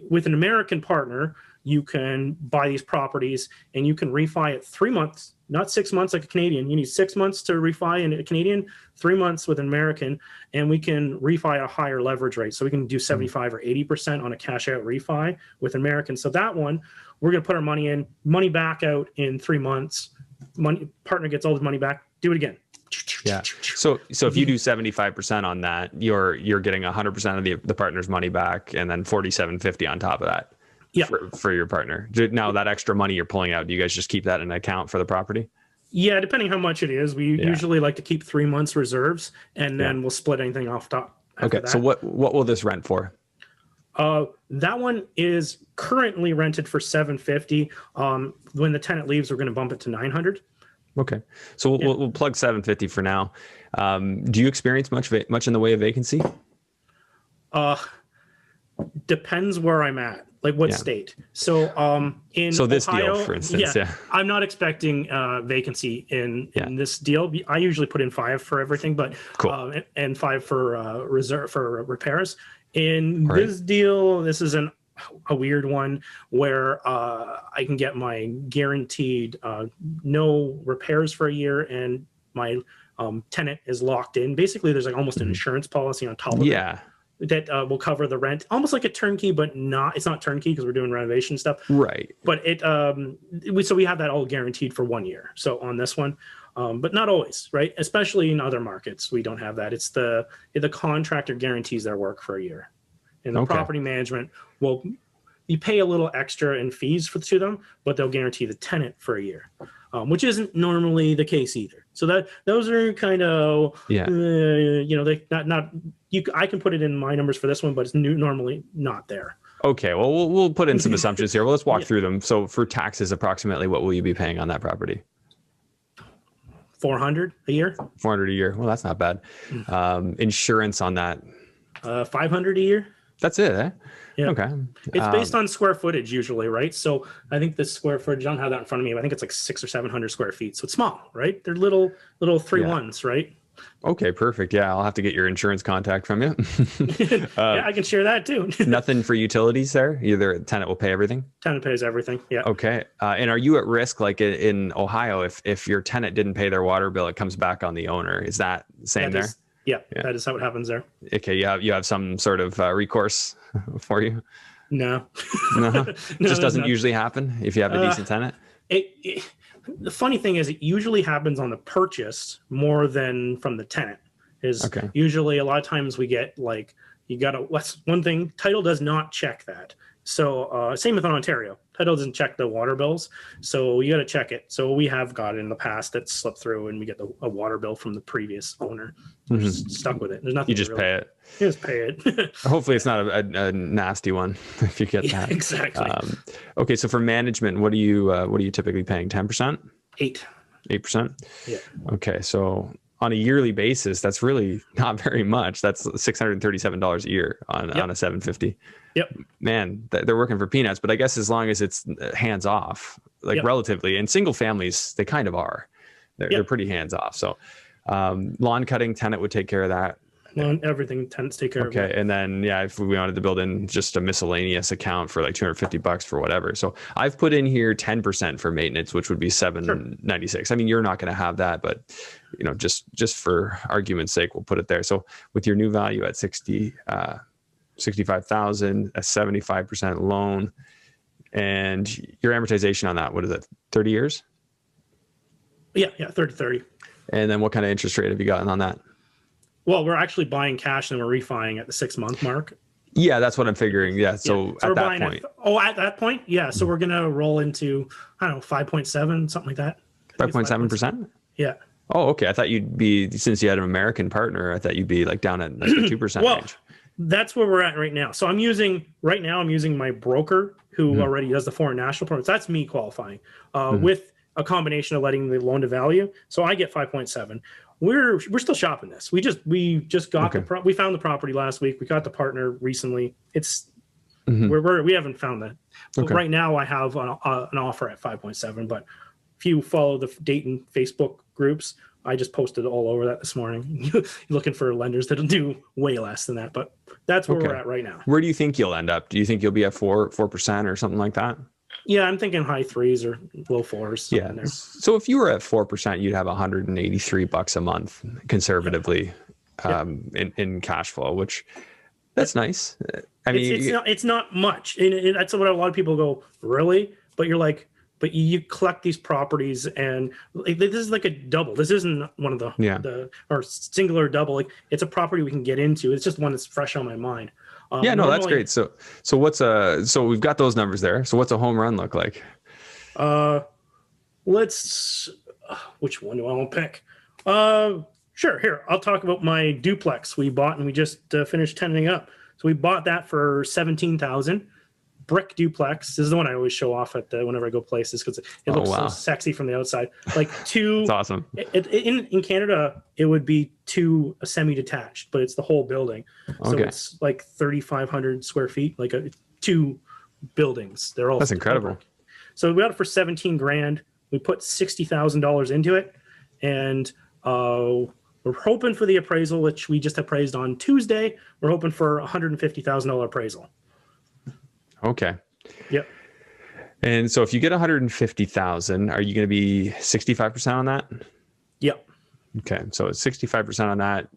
with an American partner, you can buy these properties and you can refi it 3 months, not 6 months like a Canadian. You need 6 months to refi in a Canadian, 3 months with an American, and we can refi at a higher leverage rate. So we can do 75 or 80% on a cash out refi with an American. So that one, we're going to put our money in, money back out in 3 months. Partner gets all his money back, do it again. Yeah. So if you do 75% on that, you're getting 100% of the partner's money back, and then 47.50 on top of that. Yeah. For your partner. Now that extra money you're pulling out, do you guys just keep that in an account for the property? Yeah, depending how much it is. We usually like to keep 3 months reserves, and then we'll split anything off top. Okay. So what will this rent for? That one is currently rented for $750. When the tenant leaves, we're going to bump it to $900. Okay. So we'll plug $750 for now. Do you experience much in the way of vacancy? Depends where I'm at, like what state. So in this Ohio, deal, for instance, I'm not expecting vacancy in this deal. I usually put in 5 for everything, but cool. And 5 for reserve for repairs. In this deal, this is a weird one where I can get my guaranteed no repairs for a year, and my tenant is locked in. Basically, there's like almost an insurance policy on top of it that will cover the rent, almost like a turnkey, but it's not turnkey because we're doing renovation stuff. Right. But we have that all guaranteed for 1 year. So on this one, but not always, right? Especially in other markets, we don't have that. It's the contractor guarantees their work for a year, and the property management you pay a little extra in fees to them, but they'll guarantee the tenant for a year, which isn't normally the case either. So those are kind of they not you. I can put it in my numbers for this one, but it's normally not there. Okay, well we'll put in some assumptions here. Well, let's walk through them. So for taxes, approximately what will you be paying on that property? $400 a year. $400 a year. Well, that's not bad. Insurance on that. $500 a year. That's it, eh? Yeah. Okay. It's based on square footage usually, right? So I think the square footage, I don't have that in front of me, but I think it's like 600 or 700 square feet. So it's small, right? They're little 3-1s, right? Okay, perfect. Yeah, I'll have to get your insurance contact from you. Yeah, I can share that too. Nothing for utilities there? Either tenant will pay everything? Tenant pays everything, yeah. Okay. And are you at risk, like in Ohio, if your tenant didn't pay their water bill, it comes back on the owner? Is that the same there? Yeah, that is how it happens there. Okay, you have some sort of recourse for you? No. No, No, just there's doesn't not. usually happen if you have a decent tenant. The funny thing is, it usually happens on the purchase more than from the tenant. Okay. Usually a lot of times we get like, you got to, what's one thing, title does not check that. So same with Ontario, title doesn't check the water bills, so you got to check it. So we have got it in the past that slipped through and we get a water bill from the previous owner. We're just stuck with it. There's nothing. You just pay it. You just pay it. Hopefully it's not a nasty one if you get that. Exactly. Okay, so for management, what are you typically paying? 10%? 8%? Yeah. Okay, so on a yearly basis, that's really not very much. That's $637 a year on a 750. Yep. Man, they're working for peanuts, but I guess as long as it's hands off, like relatively, and single families, they kind of are. They're pretty hands off. So lawn cutting, tenant would take care of that. Everything tenants take care of. Okay, and then if we wanted to build in just a miscellaneous account for like $250 for whatever. So I've put in here 10% for maintenance, which would be $796. Sure. I mean, you're not going to have that, but just for argument's sake, we'll put it there. So with your new value at 65,000, a 75% loan, and your amortization on that, what is it? 30 years? Yeah, 30. And then what kind of interest rate have you gotten on that? Well, we're actually buying cash and we're refining at the 6-month mark. Yeah, that's what I'm figuring. Yeah. So at that point. At that point. Yeah. So we're going to roll into, 5.7, something like that. 5.7%? Yeah. Oh, okay. I thought you'd be, since you had an American partner, I thought you'd be like down at like the 2% range. That's where we're at right now. So I'm using my broker who already does the foreign national permits. That's me qualifying with a combination of letting the loan to value. So I get 5.7. We're still shopping this. We just got we found the property last week. We got the partner recently. It's we haven't found that. But right now I have an offer at 5.7. But if you follow the Dayton Facebook groups, I just posted all over that this morning. Looking for lenders that'll do way less than that. But that's where we're at right now. Where do you think you'll end up? Do you think you'll be at 4% or something like that? Yeah, I'm thinking high 3s or low 4s. Yeah. There. So if you were at 4%, you'd have $183 a month conservatively in cash flow, which that's nice. I mean, it's not much. And that's what a lot of people go, really? But you're like, but you collect these properties and this is like a double. This isn't one of the or singular double. Like it's a property we can get into. It's just one that's fresh on my mind. That's great. So we've got those numbers there. So what's a home run look like? Which one do I want to pick? Sure. Here, I'll talk about my duplex we bought and we just finished tenanting up. So we bought that for $17,000. Brick duplex. This is the one I always show off at whenever I go places because it looks so sexy from the outside. Like two. It's awesome. In Canada, it would be two semi-detached, but it's the whole building. So it's like 3,500 square feet, like two buildings. They're all. That's incredible. Brick. So we got it for $17,000. We put $60,000 into it, and we're hoping for the appraisal, which we just appraised on Tuesday. We're hoping for $150,000 appraisal. Okay. Yep. And so if you get 150,000, are you going to be 65% on that? Yep. Okay. So it's 65% on that.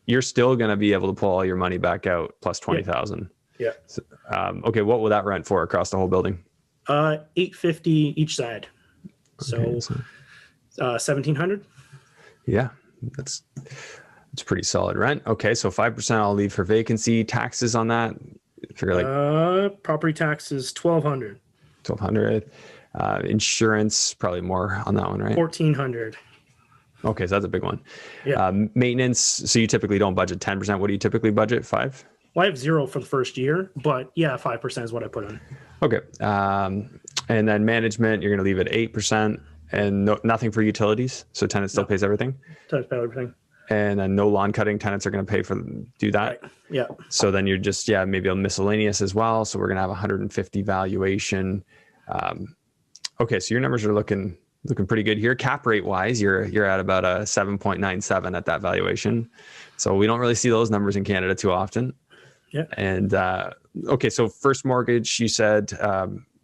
You're still going to be able to pull all your money back out plus 20,000. Yeah. So, okay. What will that rent for across the whole building? $850 each side. So 1,700. Yeah. It's pretty solid rent. Okay. So 5% I'll leave for vacancy. Taxes on that. Property tax is $1,200. Insurance, probably more on that one, right? $1,400. Okay, so that's a big one. Yeah. Maintenance. So you typically don't budget 10%. What do you typically budget? 5%? Well, I have 0 for the first year, but 5% is what I put in. Okay. And then management, you're going to leave it 8%, and nothing for utilities. So tenant still pays everything. Tenant pays everything. And then no lawn cutting. Tenants are going to do that. Right. Yeah. So then you're just, maybe a miscellaneous as well. So we're going to have 150 valuation. Okay. So your numbers are looking pretty good here. Cap rate wise, you're at about a 7.97 at that valuation. So we don't really see those numbers in Canada too often. Yeah. And, okay. So first mortgage, you said,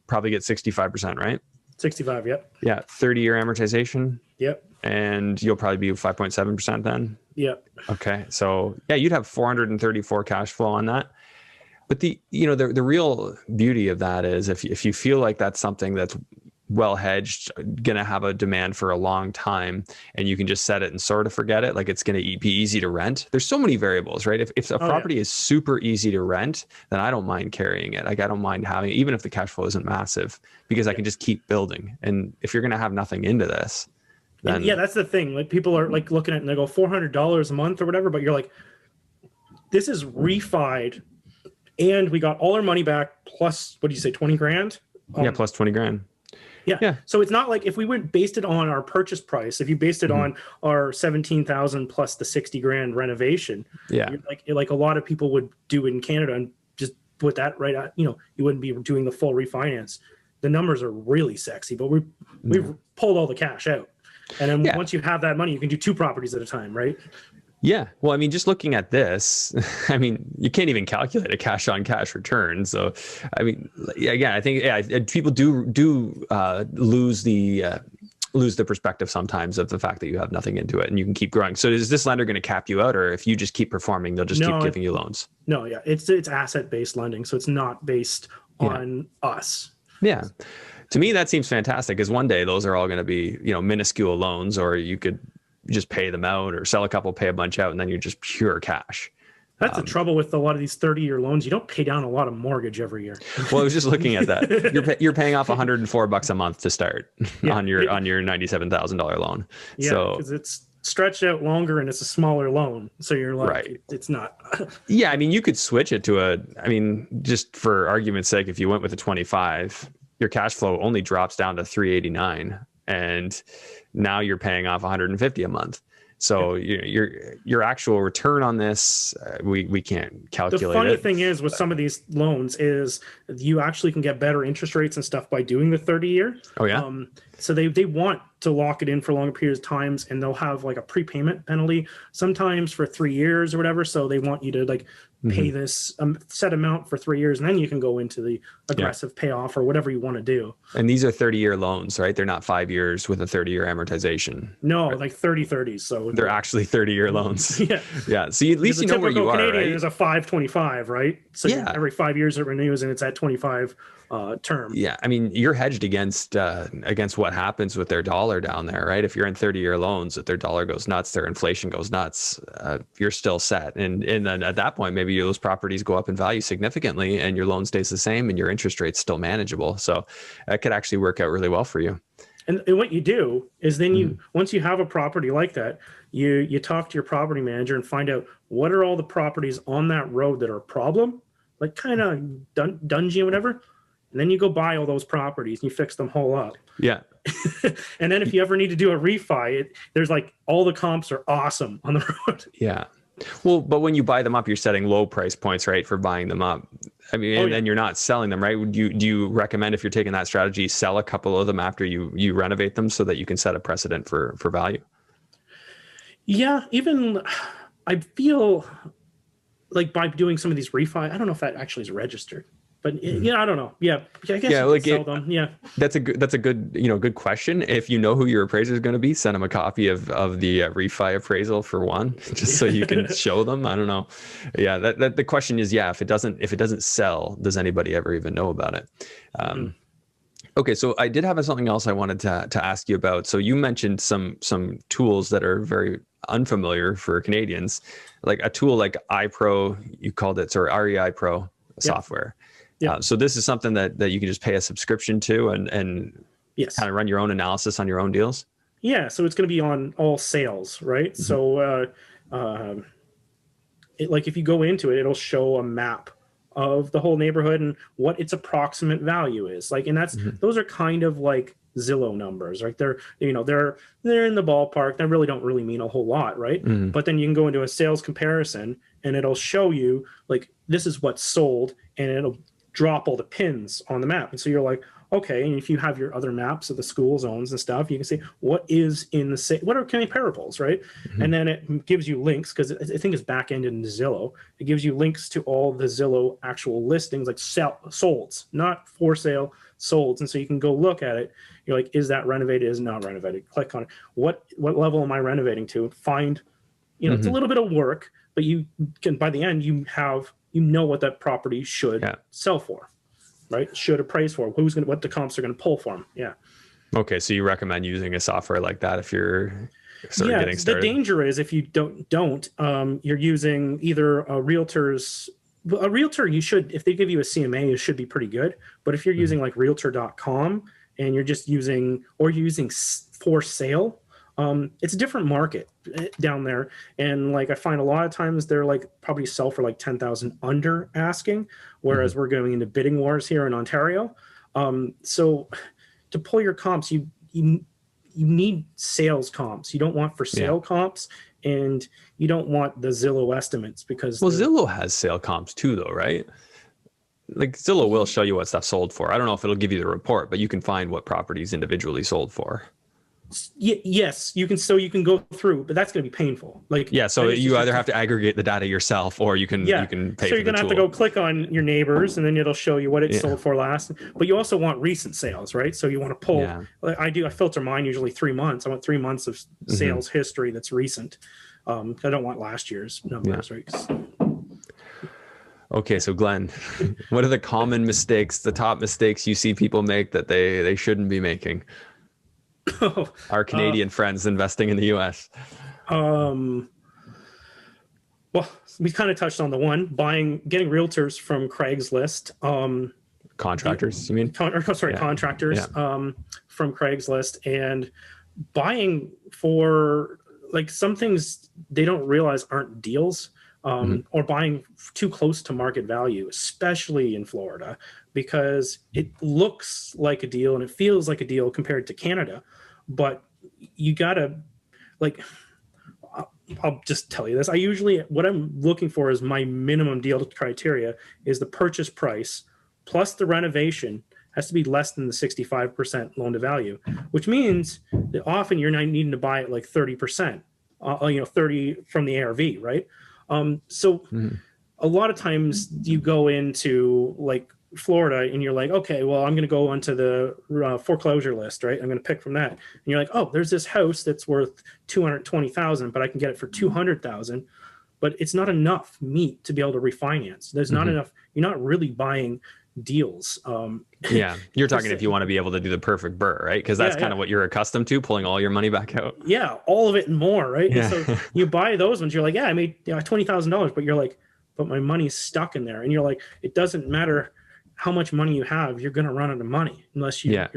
probably get 65%, right? 65. Yep. Yeah. 30-year amortization. Yep. And you'll probably be 5.7% then. Yeah. Okay. So yeah, you'd have 434 cash flow on that. But the real beauty of that is if you feel like that's something that's well hedged, going to have a demand for a long time, and you can just set it and sort of forget it, like it's going to be easy to rent. There's so many variables, right? If a property is super easy to rent, then I don't mind carrying it. Like I don't mind having it, even if the cash flow isn't massive, because I can just keep building. And if you're going to have nothing into this, then yeah, that's the thing. Like people are like looking at it and they go $400 a month or whatever, but you're like, this is refied, and we got all our money back plus, what do you say, 20 grand? Yeah, plus 20 grand. Yeah. So it's not like if we went based it on our purchase price, if you based it on our 17,000 plus the 60 grand renovation, like a lot of people would do in Canada and just put that right at, you wouldn't be doing the full refinance. The numbers are really sexy, but we've pulled all the cash out. And then once you have that money, you can do 2 properties at a time, right? Yeah. Well, I mean, just looking at this, I mean, you can't even calculate a cash on cash return. So, I mean, again, I think people do lose the perspective sometimes of the fact that you have nothing into it and you can keep growing. So is this lender going to cap you out, or if you just keep performing, they'll just keep giving you loans? No, yeah. It's asset-based lending. So it's not based on us. Yeah. To me, that seems fantastic, because one day those are all going to be, minuscule loans, or you could just pay them out or sell a couple, pay a bunch out, and then you're just pure cash. That's the trouble with a lot of these 30-year loans. You don't pay down a lot of mortgage every year. Well, I was just looking at that. You're paying off $104 a month to start on your $97,000 loan. Yeah, because it's stretched out longer and it's a smaller loan. So you're like, it's not. Yeah, I mean, you could switch it to just for argument's sake, if you went with a 25, your cash flow only drops down to 389, and now you're paying off 150 a month. So your actual return on this, we can't calculate. The funny thing is with some of these loans is you actually can get better interest rates and stuff by doing the 30-year. Oh yeah. So they want to lock it in for longer periods of times, and they'll have like a prepayment penalty sometimes for 3 years or whatever. So they want you to like pay this set amount for 3 years, and then you can go into the aggressive payoff or whatever you want to do. And these are 30-year loans, right? They're not 5 years with a 30-year amortization. No, right? Like 30-30s. So they're actually 30-year loans. Yeah. Yeah. So at least you know where you are, Canadian right? is a 525, right? So every 5 years it renews, and it's at 25 term. Yeah, I mean, you're hedged against what happens with their dollar down there, right? If you're in 30-year loans, if their dollar goes nuts, their inflation goes nuts, you're still set. And then at that point, maybe those properties go up in value significantly, and your loan stays the same, and your interest rate's still manageable. So that could actually work out really well for you. And what you do is then you once you have a property like that, you talk to your property manager and find out what are all the properties on that road that are a problem, like kind of dungy or whatever. And then you go buy all those properties and you fix them whole up. Yeah. And then if you ever need to do a refi, there's like all the comps are awesome on the road. Yeah. Well, but when you buy them up, you're setting low price points, right, for buying them up. I mean, and you're not selling them, right? Do you recommend, if you're taking that strategy, sell a couple of them after you renovate them so that you can set a precedent for value? Yeah, even I feel like by doing some of these refi, I don't know if that actually is registered. But I don't know. Yeah, I guess you can sell them. Yeah, that's a good good question. If you know who your appraiser is going to be, send them a copy of the refi appraisal for one, just so you can show them. I don't know. Yeah, that the question is, if it doesn't sell, does anybody ever even know about it? Okay, so I did have something else I wanted to ask you about. So you mentioned some tools that are very unfamiliar for Canadians, like a tool like iPro, you called it, or REI Pro software. Yeah. So this is something that you can just pay a subscription to and kind of run your own analysis on your own deals. Yeah. So it's going to be on all sales, right? Mm-hmm. So like if you go into it, it'll show a map of the whole neighborhood and what its approximate value is. Like, and those are kind of like Zillow numbers, right? They're in the ballpark. They really don't really mean a whole lot, right? Mm-hmm. But then you can go into a sales comparison and it'll show you like this is what's sold, and it'll drop all the pins on the map. And so you're like, okay. And if you have your other maps of the school zones and stuff, you can see what is in the what are comparables, right? Mm-hmm. And then it gives you links, because I think it's back ended in Zillow. It gives you links to all the Zillow actual listings, like solds, not for sale, solds. And so you can go look at it. You're like, is that renovated? Is it not renovated? Click on it. What level am I renovating to? Find It's a little bit of work, but you can, by the end, you know what that property should sell for, right? Should appraise for, what the comps are going to pull for them. Yeah. Okay, so you recommend using a software like that if you're sort of getting started? The danger is if you don't, you're using either a realtor, you should, if they give you a CMA, it should be pretty good. But if you're using like realtor.com and you're just using for sale, it's a different market down there. And like, I find a lot of times they're like probably sell for like 10,000 under asking, whereas we're going into bidding wars here in Ontario. So to pull your comps, you need sales comps. You don't want for sale comps, and you don't want the Zillow estimates, because Zillow has sale comps too, though, right? Like Zillow will show you what stuff sold for. I don't know if it'll give you the report, but you can find what properties individually sold for. Yes, you can. So you can go through, but that's going to be painful. Like, so you either have to aggregate the data yourself, or you can pay. So you're going to have to go click on your neighbors, and then it'll show you what it sold for last. But you also want recent sales, right? So you want to pull. Yeah. Like I filter mine usually 3 months. I want 3 months of sales history that's recent. I don't want last year's numbers, right? Okay, so Glenn, what are the common mistakes, the top mistakes you see people make that they shouldn't be making? Our Canadian friends investing in the US. Well, we kind of touched on the one, getting realtors from Craigslist. Contractors, you mean? Contractors from Craigslist, and buying for, like, some things they don't realize aren't deals, or buying too close to market value, especially in Florida, because it looks like a deal and it feels like a deal compared to Canada. But you gotta, like, I'll just tell you this. What I'm looking for is my minimum deal criteria is the purchase price plus the renovation has to be less than the 65% loan to value, which means that often you're not needing to buy it like 30%, 30 from the ARV, right? A lot of times you go into like Florida and you're like, okay, well, I'm going to go onto the foreclosure list, right? I'm going to pick from that. And you're like, oh, there's this house that's worth $220,000, but I can get it for $200,000. But it's not enough meat to be able to refinance. There's not enough. You're not really buying deals. You're talking if you want to be able to do the perfect BRRRR, right? Because that's kind of what you're accustomed to, pulling all your money back out. Yeah, all of it and more, right? Yeah. And so you buy those ones, you're like, I made $20,000, but you're like, but my money's stuck in there. And you're like, it doesn't matter how much money you have, you're going to run out of money unless you're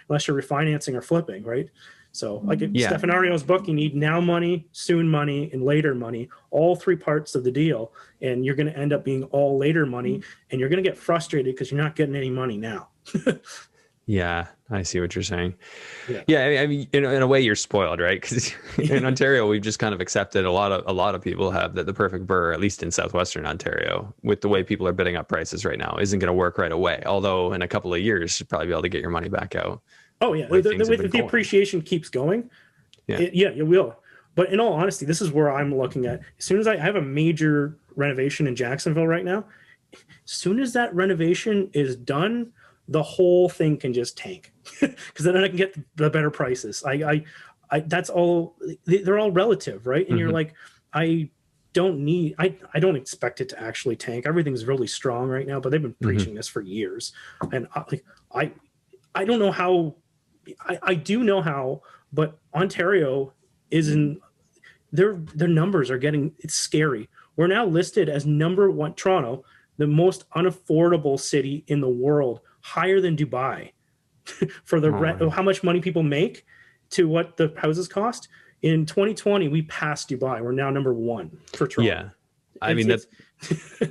refinancing or flipping, right? So like Stefanario's book, you need now money, soon money, and later money, all three parts of the deal. And you're going to end up being all later money, and you're going to get frustrated because you're not getting any money now. Yeah, I see what you're saying. Yeah, I mean, in a way, you're spoiled, right? Because in Ontario, we've just kind of accepted, a lot of people have, that the perfect BRRRR, at least in southwestern Ontario, with the way people are bidding up prices right now, isn't going to work right away. Although in a couple of years, you'll probably be able to get your money back out. Oh yeah, if the appreciation keeps going, it will. But in all honesty, this is where I'm looking at. As soon as I have a major renovation in Jacksonville right now, as soon as that renovation is done, the whole thing can just tank, because then I can get the better prices. That's all. They're all relative, right? And you're like, I don't expect it to actually tank. Everything's really strong right now, but they've been preaching this for years, and I don't know how. I do know how, but Ontario isn't. Their numbers are it's scary. We're now listed as number one, Toronto, the most unaffordable city in the world, higher than Dubai, for the rent, how much money people make to what the houses cost. In 2020, we passed Dubai. We're now number one for Toronto. Yeah, I mean,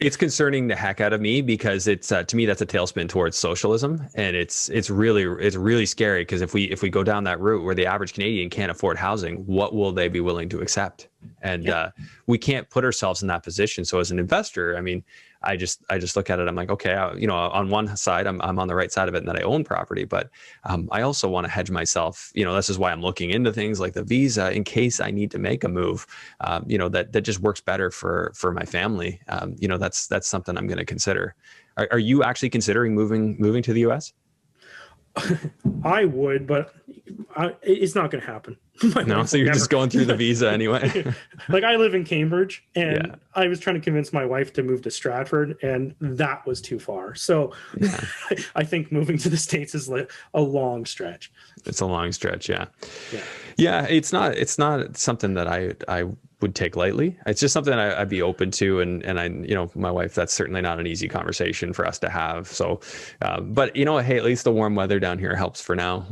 it's concerning the heck out of me, because it's to me, that's a tailspin towards socialism, and it's really scary, because if we go down that route where the average Canadian can't afford housing, what will they be willing to accept? And we can't put ourselves in that position. So as an investor, I mean, I just look at it. I'm like, okay, on one side, I'm on the right side of it, and that I own property, but I also want to hedge myself. This is why I'm looking into things like the visa, in case I need to make a move. That just works better for my family. That's something I'm going to consider. Are you actually considering moving to the US? I would, but it's not going to happen. My No, wife so will you're never- just going through the visa anyway. Like, I live in Cambridge, and Yeah. I was trying to convince my wife to move to Stratford, and that was too far. So Yeah. I think moving to the States is like a long stretch. It's a long stretch. Yeah. Yeah. Yeah. It's not something that I would take lightly. It's just something I'd be open to. And I, my wife, that's certainly not an easy conversation for us to have. So, but hey, at least the warm weather down here helps for now.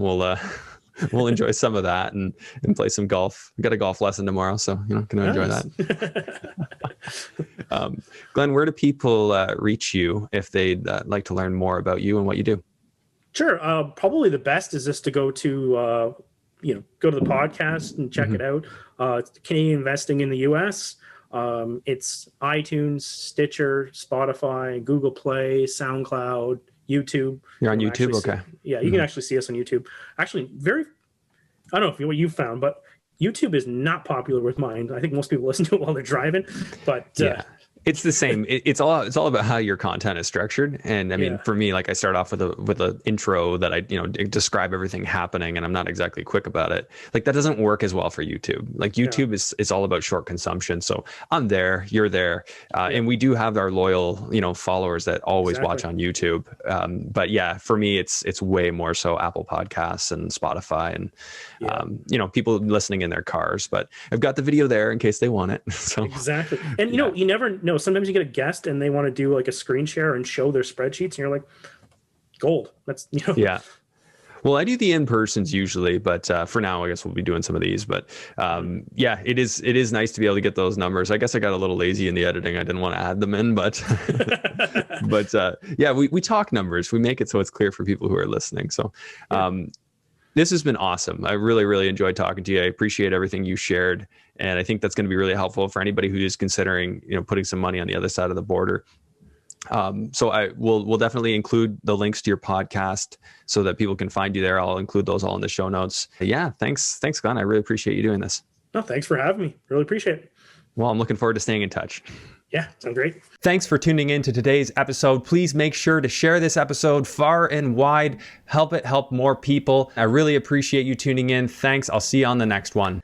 We'll enjoy some of that and play some golf. We got a golf lesson tomorrow, so gonna enjoy that. Glenn, where do people reach you if they'd like to learn more about you and what you do? Sure. Probably the best is just to go to go to the podcast and check it out. It's Canadian Investing in the U.S. It's iTunes, Stitcher, Spotify, Google Play, SoundCloud, YouTube. You're on YouTube, okay? You can actually see us on YouTube. Actually, I don't know what you found, but YouTube is not popular with mine. I think most people listen to it while they're driving, but yeah. It's the same. It's all about how your content is structured. And I mean, for me, like I start off with a intro that I, describe everything happening, and I'm not exactly quick about it. Like that doesn't work as well for YouTube. Like YouTube is all about short consumption. So I'm there, you're there. And we do have our loyal, followers that always watch on YouTube. But yeah, for me, it's way more so Apple Podcasts and Spotify and, people listening in their cars, but I've got the video there in case they want it. So exactly. And you never know. Sometimes you get a guest and they want to do like a screen share and show their spreadsheets, and you're like, gold. That's Yeah. Well, I do the in-persons usually, but for now, I guess we'll be doing some of these. But it is nice to be able to get those numbers. I guess I got a little lazy in the editing. I didn't want to add them in, but we talk numbers. We make it so it's clear for people who are listening. So this has been awesome. I really, really enjoyed talking to you. I appreciate everything you shared. And I think that's going to be really helpful for anybody who is considering, putting some money on the other side of the border. So we'll definitely include the links to your podcast so that people can find you there. I'll include those all in the show notes. Yeah. Thanks, Glenn. I really appreciate you doing this. No, thanks for having me. Really appreciate it. Well, I'm looking forward to staying in touch. Yeah, sounds great. Thanks for tuning in to today's episode. Please make sure to share this episode far and wide. Help it help more people. I really appreciate you tuning in. Thanks. I'll see you on the next one.